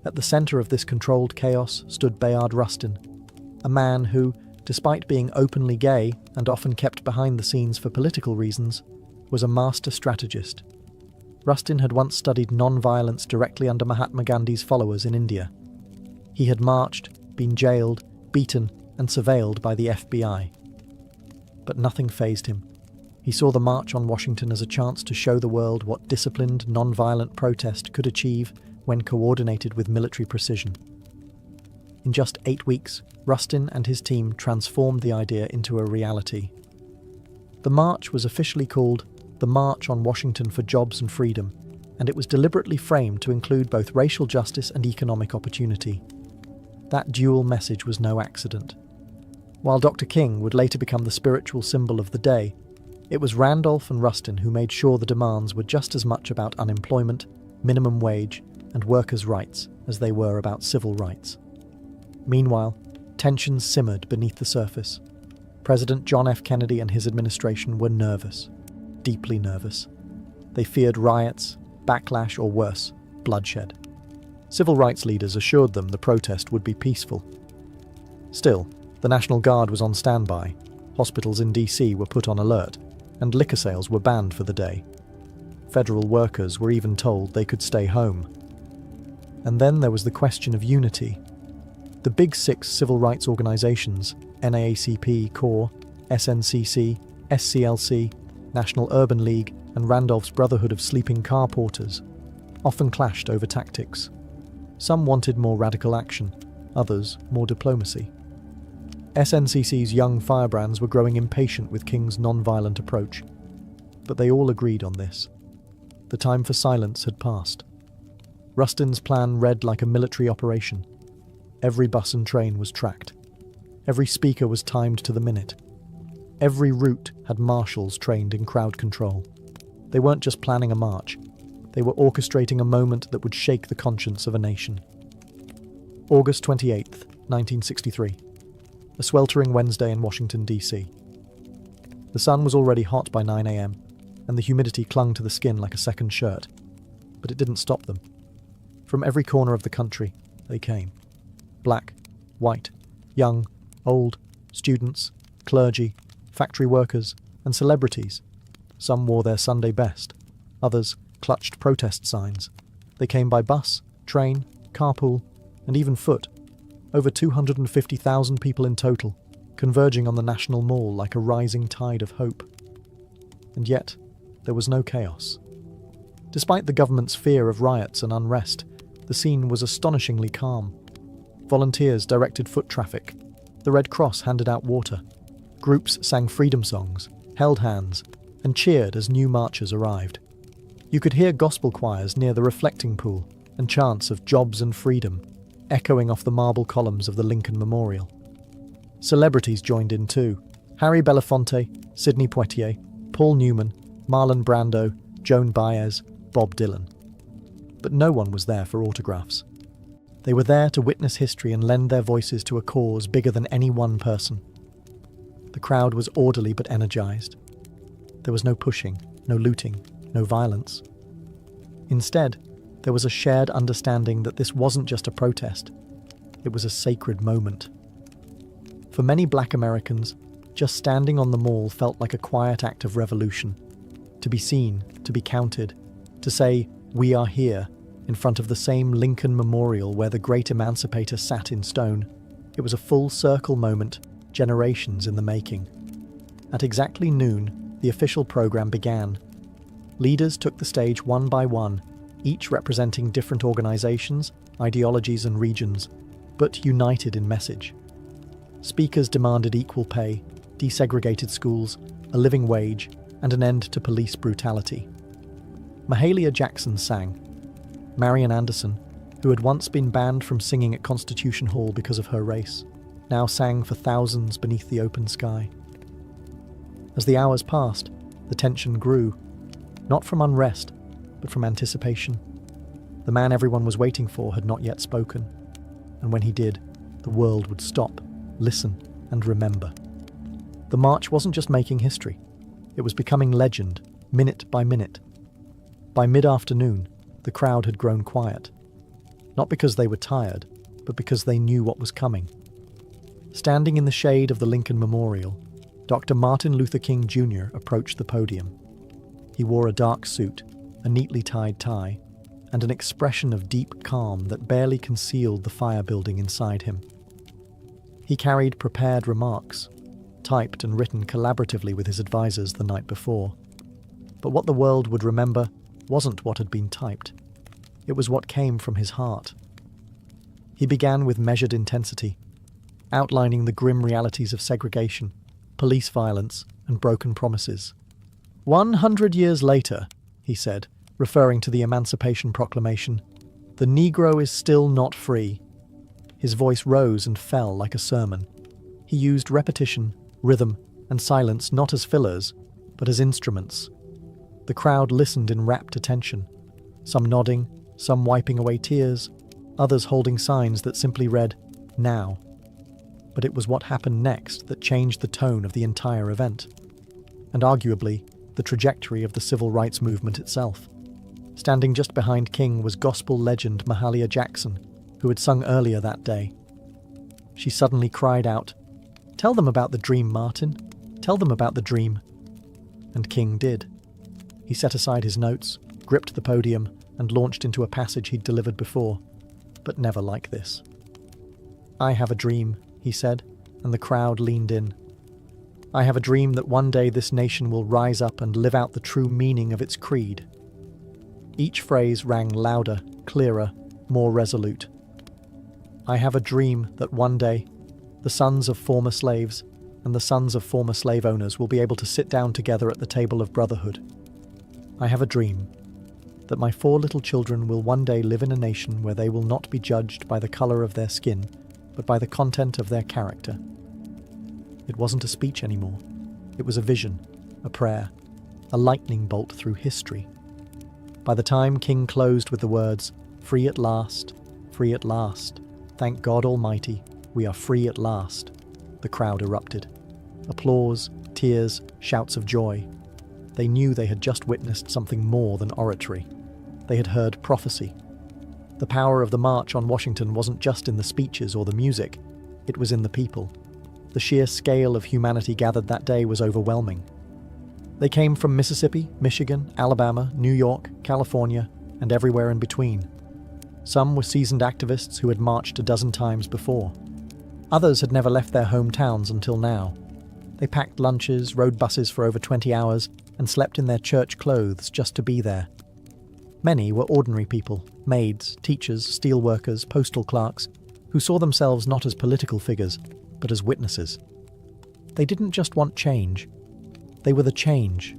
At the centre of this controlled chaos stood Bayard Rustin, a man who, despite being openly gay and often kept behind the scenes for political reasons, was a master strategist. Rustin had once studied non-violence directly under Mahatma Gandhi's followers in India. He had marched, been jailed, beaten, and surveilled by the FBI. But nothing fazed him. He saw the March on Washington as a chance to show the world what disciplined, non-violent protest could achieve when coordinated with military precision. In just 8 weeks, Rustin and his team transformed the idea into a reality. The march was officially called the March on Washington for Jobs and Freedom, and it was deliberately framed to include both racial justice and economic opportunity. That dual message was no accident. While Dr. King would later become the spiritual symbol of the day, it was Randolph and Rustin who made sure the demands were just as much about unemployment, minimum wage, and workers' rights as they were about civil rights. Meanwhile, tensions simmered beneath the surface. President John F. Kennedy and his administration were nervous, deeply nervous. They feared riots, backlash, or worse, bloodshed. Civil rights leaders assured them the protest would be peaceful. Still, the National Guard was on standby, hospitals in D.C. were put on alert, and liquor sales were banned for the day. Federal workers were even told they could stay home. And then there was the question of unity. The Big Six civil rights organizations, NAACP, CORE, SNCC, SCLC, National Urban League, and Randolph's Brotherhood of Sleeping Car Porters, often clashed over tactics. Some wanted more radical action, others more diplomacy. SNCC's young firebrands were growing impatient with King's non-violent approach, but they all agreed on this. The time for silence had passed. Rustin's plan read like a military operation. Every bus and train was tracked. Every speaker was timed to the minute. Every route had marshals trained in crowd control. They weren't just planning a march. They were orchestrating a moment that would shake the conscience of a nation. August 28th, 1963. A sweltering Wednesday in Washington, D.C. The sun was already hot by 9 a.m, and the humidity clung to the skin like a second shirt. But it didn't stop them. From every corner of the country, they came. Black, white, young, old, students, clergy, factory workers, and celebrities. Some wore their Sunday best. Others clutched protest signs. They came by bus, train, carpool, and even foot. Over 250,000 people in total, converging on the National Mall like a rising tide of hope. And yet, there was no chaos. Despite the government's fear of riots and unrest, the scene was astonishingly calm. Volunteers directed foot traffic. The Red Cross handed out water. Groups sang freedom songs, held hands, and cheered as new marchers arrived. You could hear gospel choirs near the reflecting pool and chants of jobs and freedom, echoing off the marble columns of the Lincoln Memorial. Celebrities joined in too. Harry Belafonte, Sidney Poitier, Paul Newman, Marlon Brando, Joan Baez, Bob Dylan. But no one was there for autographs. They were there to witness history and lend their voices to a cause bigger than any one person. The crowd was orderly but energized. There was no pushing, no looting, no violence. Instead, there was a shared understanding that this wasn't just a protest. It was a sacred moment. For many Black Americans, just standing on the Mall felt like a quiet act of revolution. To be seen, to be counted, to say, "We are here," in front of the same Lincoln Memorial where the great emancipator sat in stone. It was a full-circle moment, generations in the making. At exactly noon, the official program began. Leaders took the stage one by one, each representing different organizations, ideologies and regions, but united in message. Speakers demanded equal pay, desegregated schools, a living wage, and an end to police brutality. Mahalia Jackson sang. Marian Anderson, who had once been banned from singing at Constitution Hall because of her race, now sang for thousands beneath the open sky. As the hours passed, the tension grew, not from unrest, but from anticipation. The man everyone was waiting for had not yet spoken, and when he did, the world would stop, listen, and remember. The march wasn't just making history, it was becoming legend, minute by minute. By mid-afternoon, the crowd had grown quiet, not because they were tired, but because they knew what was coming. Standing in the shade of the Lincoln Memorial, Dr. Martin Luther King Jr. approached the podium. He wore a dark suit, a neatly tied tie, and an expression of deep calm that barely concealed the fire building inside him. He carried prepared remarks, typed and written collaboratively with his advisors the night before. But what the world would remember wasn't what had been typed. It was what came from his heart. He began with measured intensity, outlining the grim realities of segregation, police violence, and broken promises. 100 years later, he said, referring to the Emancipation Proclamation, the Negro is still not free. His voice rose and fell like a sermon. He used repetition, rhythm, and silence not as fillers, but as instruments. The crowd listened in rapt attention, some nodding, some wiping away tears, others holding signs that simply read, "Now." But it was what happened next that changed the tone of the entire event, and arguably the trajectory of the civil rights movement itself. Standing just behind King was gospel legend Mahalia Jackson, who had sung earlier that day. She suddenly cried out, "Tell them about the dream, Martin. Tell them about the dream." And King did. He set aside his notes, gripped the podium, and launched into a passage he'd delivered before, but never like this. "I have a dream," he said, and the crowd leaned in. "I have a dream that one day this nation will rise up and live out the true meaning of its creed." Each phrase rang louder, clearer, more resolute. "I have a dream that one day the sons of former slaves and the sons of former slave owners will be able to sit down together at the table of brotherhood. I have a dream that my 4 little children will one day live in a nation where they will not be judged by the color of their skin, but by the content of their character." It wasn't a speech anymore. It was a vision, a prayer, a lightning bolt through history. By the time King closed with the words, free at last, thank God Almighty, we are free at last," the crowd erupted. Applause, tears, shouts of joy. They knew they had just witnessed something more than oratory. They had heard prophecy. The power of the March on Washington wasn't just in the speeches or the music, it was in the people. The sheer scale of humanity gathered that day was overwhelming. They came from Mississippi, Michigan, Alabama, New York, California, and everywhere in between. Some were seasoned activists who had marched a dozen times before. Others had never left their hometowns until now. They packed lunches, rode buses for over 20 hours, and slept in their church clothes just to be there. Many were ordinary people, maids, teachers, steelworkers, postal clerks, who saw themselves not as political figures, but as witnesses. They didn't just want change. They were the change.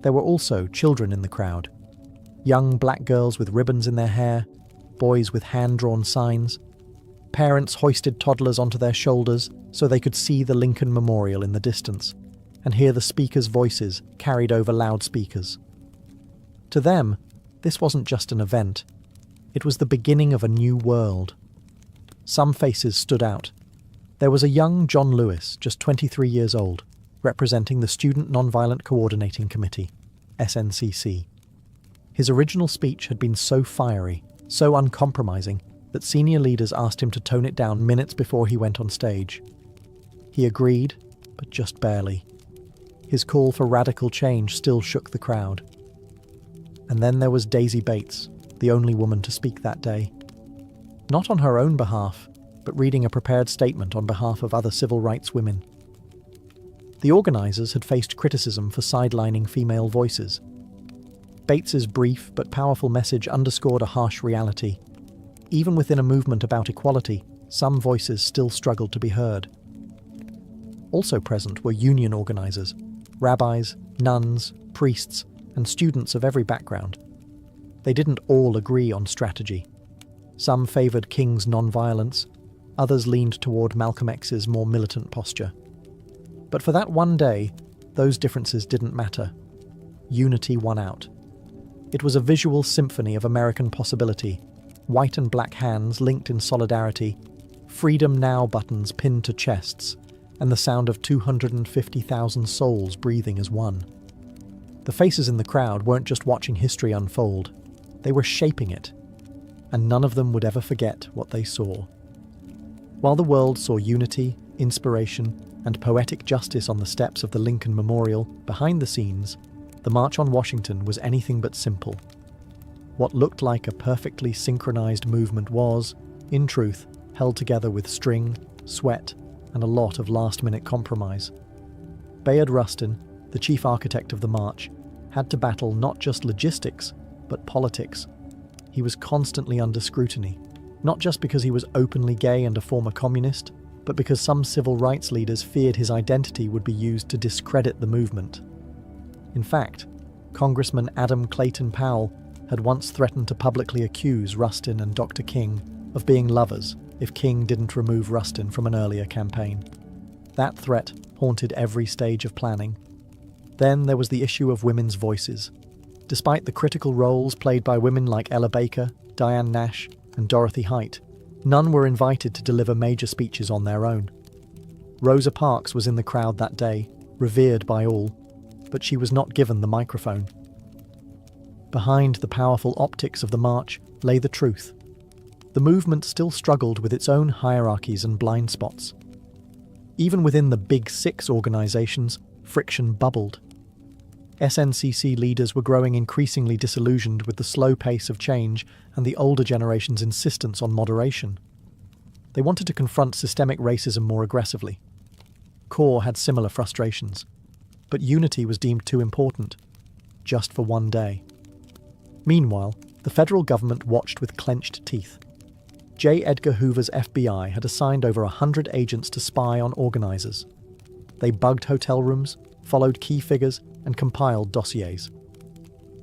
There were also children in the crowd. Young black girls with ribbons in their hair, boys with hand-drawn signs. Parents hoisted toddlers onto their shoulders so they could see the Lincoln Memorial in the distance and hear the speakers' voices carried over loudspeakers. To them, this wasn't just an event. It was the beginning of a new world. Some faces stood out. There was a young John Lewis, just 23 years old, representing the Student Nonviolent Coordinating Committee, SNCC. His original speech had been so fiery, so uncompromising, that senior leaders asked him to tone it down minutes before he went on stage. He agreed, but just barely. His call for radical change still shook the crowd. And then there was Daisy Bates, the only woman to speak that day. Not on her own behalf, but reading a prepared statement on behalf of other civil rights women. The organisers had faced criticism for sidelining female voices. Bates's brief but powerful message underscored a harsh reality. Even within a movement about equality, some voices still struggled to be heard. Also present were union organizers, rabbis, nuns, priests, and students of every background. They didn't all agree on strategy. Some favored King's non-violence, others leaned toward Malcolm X's more militant posture. But for that one day, those differences didn't matter. Unity won out. It was a visual symphony of American possibility, white and black hands linked in solidarity, Freedom Now buttons pinned to chests, and the sound of 250,000 souls breathing as one. The faces in the crowd weren't just watching history unfold, they were shaping it, and none of them would ever forget what they saw. While the world saw unity, inspiration, and poetic justice on the steps of the Lincoln Memorial, behind the scenes, the March on Washington was anything but simple. What looked like a perfectly synchronized movement was, in truth, held together with string, sweat, and a lot of last-minute compromise. Bayard Rustin, the chief architect of the march, had to battle not just logistics, but politics. He was constantly under scrutiny, not just because he was openly gay and a former communist, but because some civil rights leaders feared his identity would be used to discredit the movement. In fact, Congressman Adam Clayton Powell had once threatened to publicly accuse Rustin and Dr. King of being lovers if King didn't remove Rustin from an earlier campaign. That threat haunted every stage of planning. Then there was the issue of women's voices. Despite the critical roles played by women like Ella Baker, Diane Nash, and Dorothy Height, none were invited to deliver major speeches on their own. Rosa Parks was in the crowd that day, revered by all, but she was not given the microphone. Behind the powerful optics of the march lay the truth. The movement still struggled with its own hierarchies and blind spots. Even within the Big Six organizations, friction bubbled. SNCC leaders were growing increasingly disillusioned with the slow pace of change and the older generation's insistence on moderation. They wanted to confront systemic racism more aggressively. CORE had similar frustrations, but unity was deemed too important, just for one day. Meanwhile, the federal government watched with clenched teeth. J. Edgar Hoover's FBI had assigned over 100 agents to spy on organizers. They bugged hotel rooms, followed key figures, and compiled dossiers.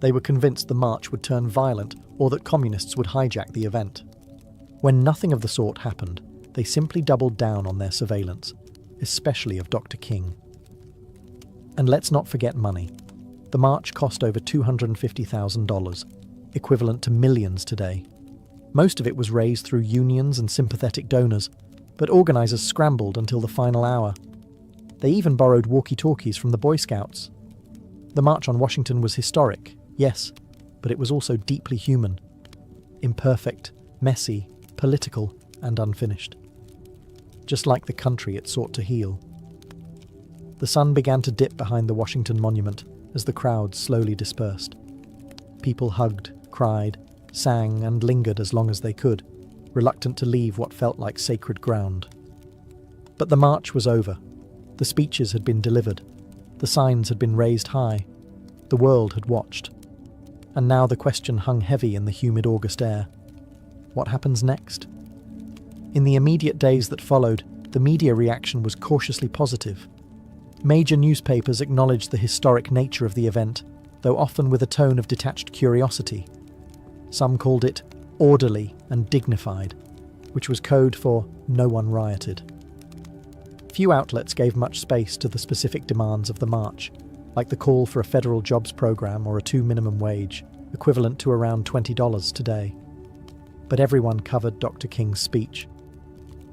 They were convinced the march would turn violent or that communists would hijack the event. When nothing of the sort happened, they simply doubled down on their surveillance, especially of Dr. King. And let's not forget money. The march cost over $250,000, equivalent to millions today. Most of it was raised through unions and sympathetic donors, but organizers scrambled until the final hour. They even borrowed walkie-talkies from the Boy Scouts. The March on Washington was historic, yes, but it was also deeply human. Imperfect, messy, political, and unfinished. Just like the country it sought to heal. The sun began to dip behind the Washington Monument as the crowd slowly dispersed. People hugged, cried, sang, and lingered as long as they could, reluctant to leave what felt like sacred ground. But the march was over. The speeches had been delivered. The signs had been raised high. The world had watched. And now the question hung heavy in the humid August air. What happens next? In the immediate days that followed, the media reaction was cautiously positive. Major newspapers acknowledged the historic nature of the event, though often with a tone of detached curiosity. Some called it orderly and dignified, which was code for no one rioted. Few outlets gave much space to the specific demands of the march, like the call for a federal jobs program or a $2 minimum wage, equivalent to around $20 today. But everyone covered Dr. King's speech.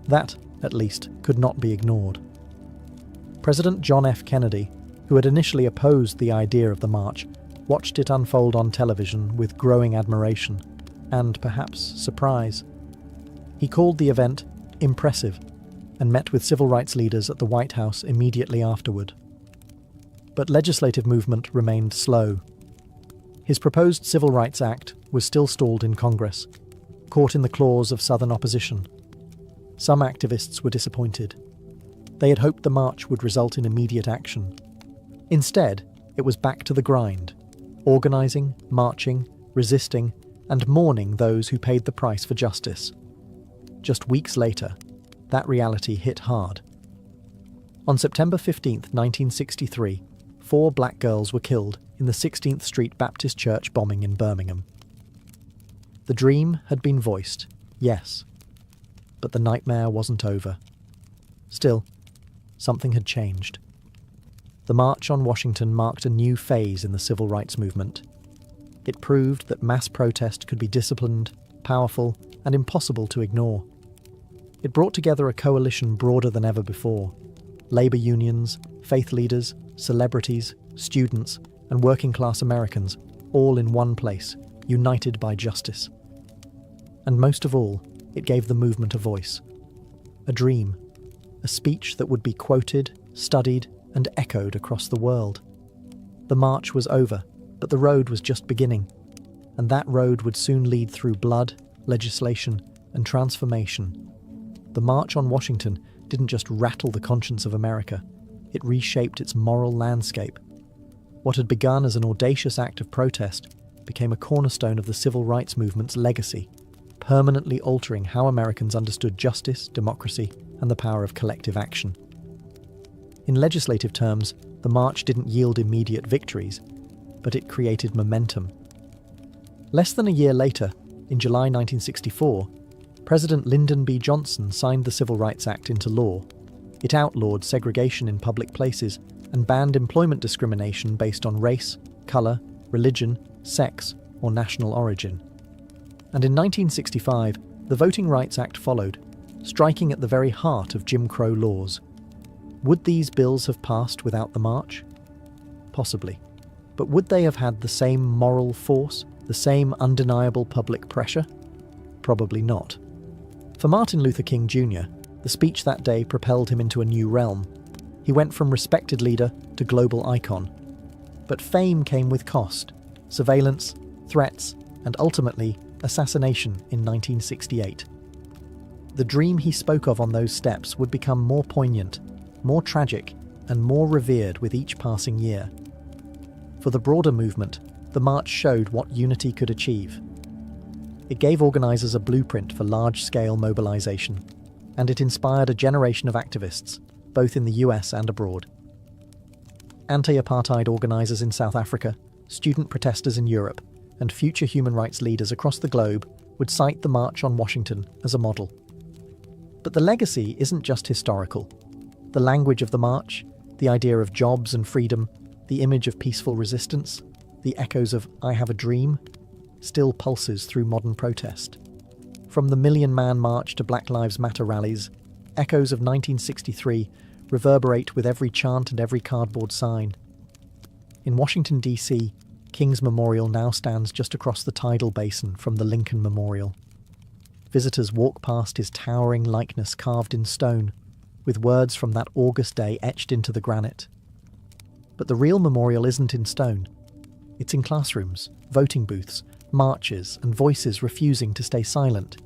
That, at least, could not be ignored. President John F. Kennedy, who had initially opposed the idea of the march, watched it unfold on television with growing admiration and, perhaps, surprise. He called the event impressive and met with civil rights leaders at the White House immediately afterward. But legislative movement remained slow. His proposed Civil Rights Act was still stalled in Congress, caught in the claws of Southern opposition. Some activists were disappointed. They had hoped the march would result in immediate action. Instead, it was back to the grind, organising, marching, resisting, and mourning those who paid the price for justice. Just weeks later, that reality hit hard. On September 15, 1963, 4 black girls were killed in the 16th Street Baptist Church bombing in Birmingham. The dream had been voiced, yes, but the nightmare wasn't over. Still, something had changed. The March on Washington marked a new phase in the civil rights movement. It proved that mass protest could be disciplined, powerful, and impossible to ignore. It brought together a coalition broader than ever before. Labour unions, faith leaders, celebrities, students, and working-class Americans, all in one place, united by justice. And most of all, it gave the movement a voice. A dream. A speech that would be quoted, studied, and echoed across the world. The march was over, but the road was just beginning. And that road would soon lead through blood, legislation, and transformation. The March on Washington didn't just rattle the conscience of America, it reshaped its moral landscape. What had begun as an audacious act of protest became a cornerstone of the civil rights movement's legacy, permanently altering how Americans understood justice, democracy, and the power of collective action. In legislative terms, the march didn't yield immediate victories, but it created momentum. Less than a year later, in July 1964, President Lyndon B. Johnson signed the Civil Rights Act into law. It outlawed segregation in public places and banned employment discrimination based on race, colour, religion, sex, or national origin. And in 1965, the Voting Rights Act followed, striking at the very heart of Jim Crow laws. Would these bills have passed without the march? Possibly. But would they have had the same moral force, the same undeniable public pressure? Probably not. For Martin Luther King Jr., the speech that day propelled him into a new realm. He went from respected leader to global icon. But fame came with cost: surveillance, threats, and ultimately assassination in 1968. The dream he spoke of on those steps would become more poignant, more tragic, and more revered with each passing year. For the broader movement, the march showed what unity could achieve. It gave organisers a blueprint for large-scale mobilisation, and it inspired a generation of activists, both in the US and abroad. Anti-apartheid organisers in South Africa, student protesters in Europe, and future human rights leaders across the globe would cite the March on Washington as a model. But the legacy isn't just historical. The language of the march, the idea of jobs and freedom, the image of peaceful resistance, the echoes of "I have a dream," still pulses through modern protest. From the Million Man March to Black Lives Matter rallies, echoes of 1963 reverberate with every chant and every cardboard sign. In Washington, D.C., King's Memorial now stands just across the tidal basin from the Lincoln Memorial. Visitors walk past his towering likeness carved in stone, with words from that August day etched into the granite. But the real memorial isn't in stone. It's in classrooms, voting booths, marches, and voices refusing to stay silent.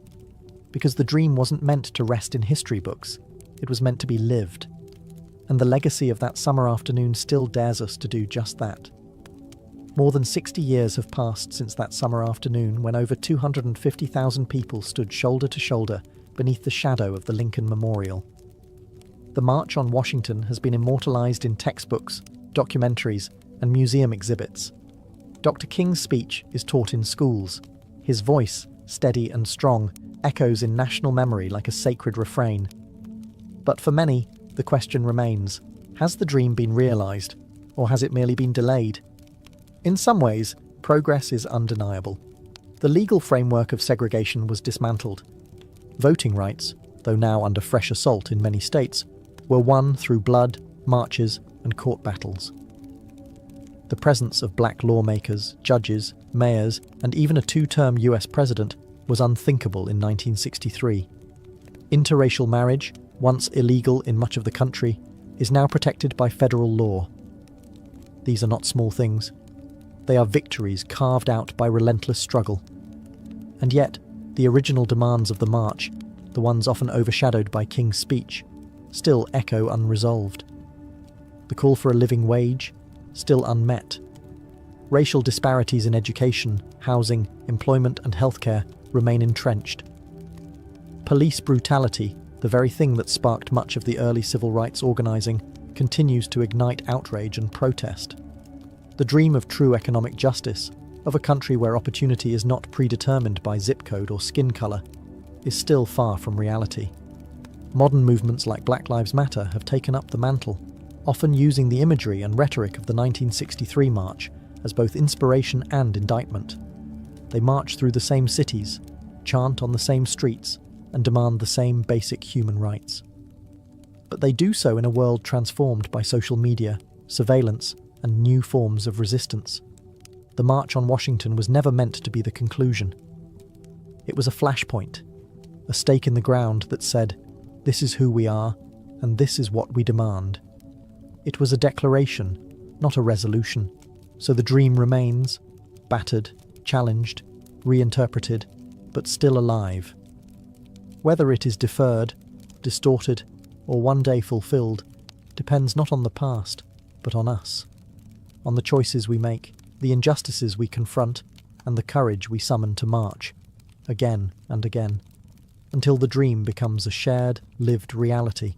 Because the dream wasn't meant to rest in history books, it was meant to be lived. And the legacy of that summer afternoon still dares us to do just that. More than 60 years have passed since that summer afternoon when over 250,000 people stood shoulder to shoulder beneath the shadow of the Lincoln Memorial. The March on Washington has been immortalised in textbooks, documentaries, and museum exhibits. Dr. King's speech is taught in schools. His voice, steady and strong, echoes in national memory like a sacred refrain. But for many, the question remains, has the dream been realised, or has it merely been delayed? In some ways, progress is undeniable. The legal framework of segregation was dismantled. Voting rights, though now under fresh assault in many states, were won through blood, marches, and court battles. The presence of black lawmakers, judges, mayors, and even a two-term US president was unthinkable in 1963. Interracial marriage, once illegal in much of the country, is now protected by federal law. These are not small things. They are victories carved out by relentless struggle. And yet, the original demands of the march, the ones often overshadowed by King's speech, still echo unresolved. The call for a living wage, still unmet. Racial disparities in education, housing, employment and healthcare remain entrenched. Police brutality, the very thing that sparked much of the early civil rights organising, continues to ignite outrage and protest. The dream of true economic justice, of a country where opportunity is not predetermined by zip code or skin colour, is still far from reality. Modern movements like Black Lives Matter have taken up the mantle, often using the imagery and rhetoric of the 1963 march as both inspiration and indictment. They march through the same cities, chant on the same streets, and demand the same basic human rights. But they do so in a world transformed by social media, surveillance, and new forms of resistance. The March on Washington was never meant to be the conclusion. It was a flashpoint, a stake in the ground that said, "This is who we are, and this is what we demand." It was a declaration, not a resolution, so the dream remains, battered, challenged, reinterpreted, but still alive. Whether it is deferred, distorted, or one day fulfilled depends not on the past, but on us, on the choices we make, the injustices we confront, and the courage we summon to march, again and again, until the dream becomes a shared, lived reality.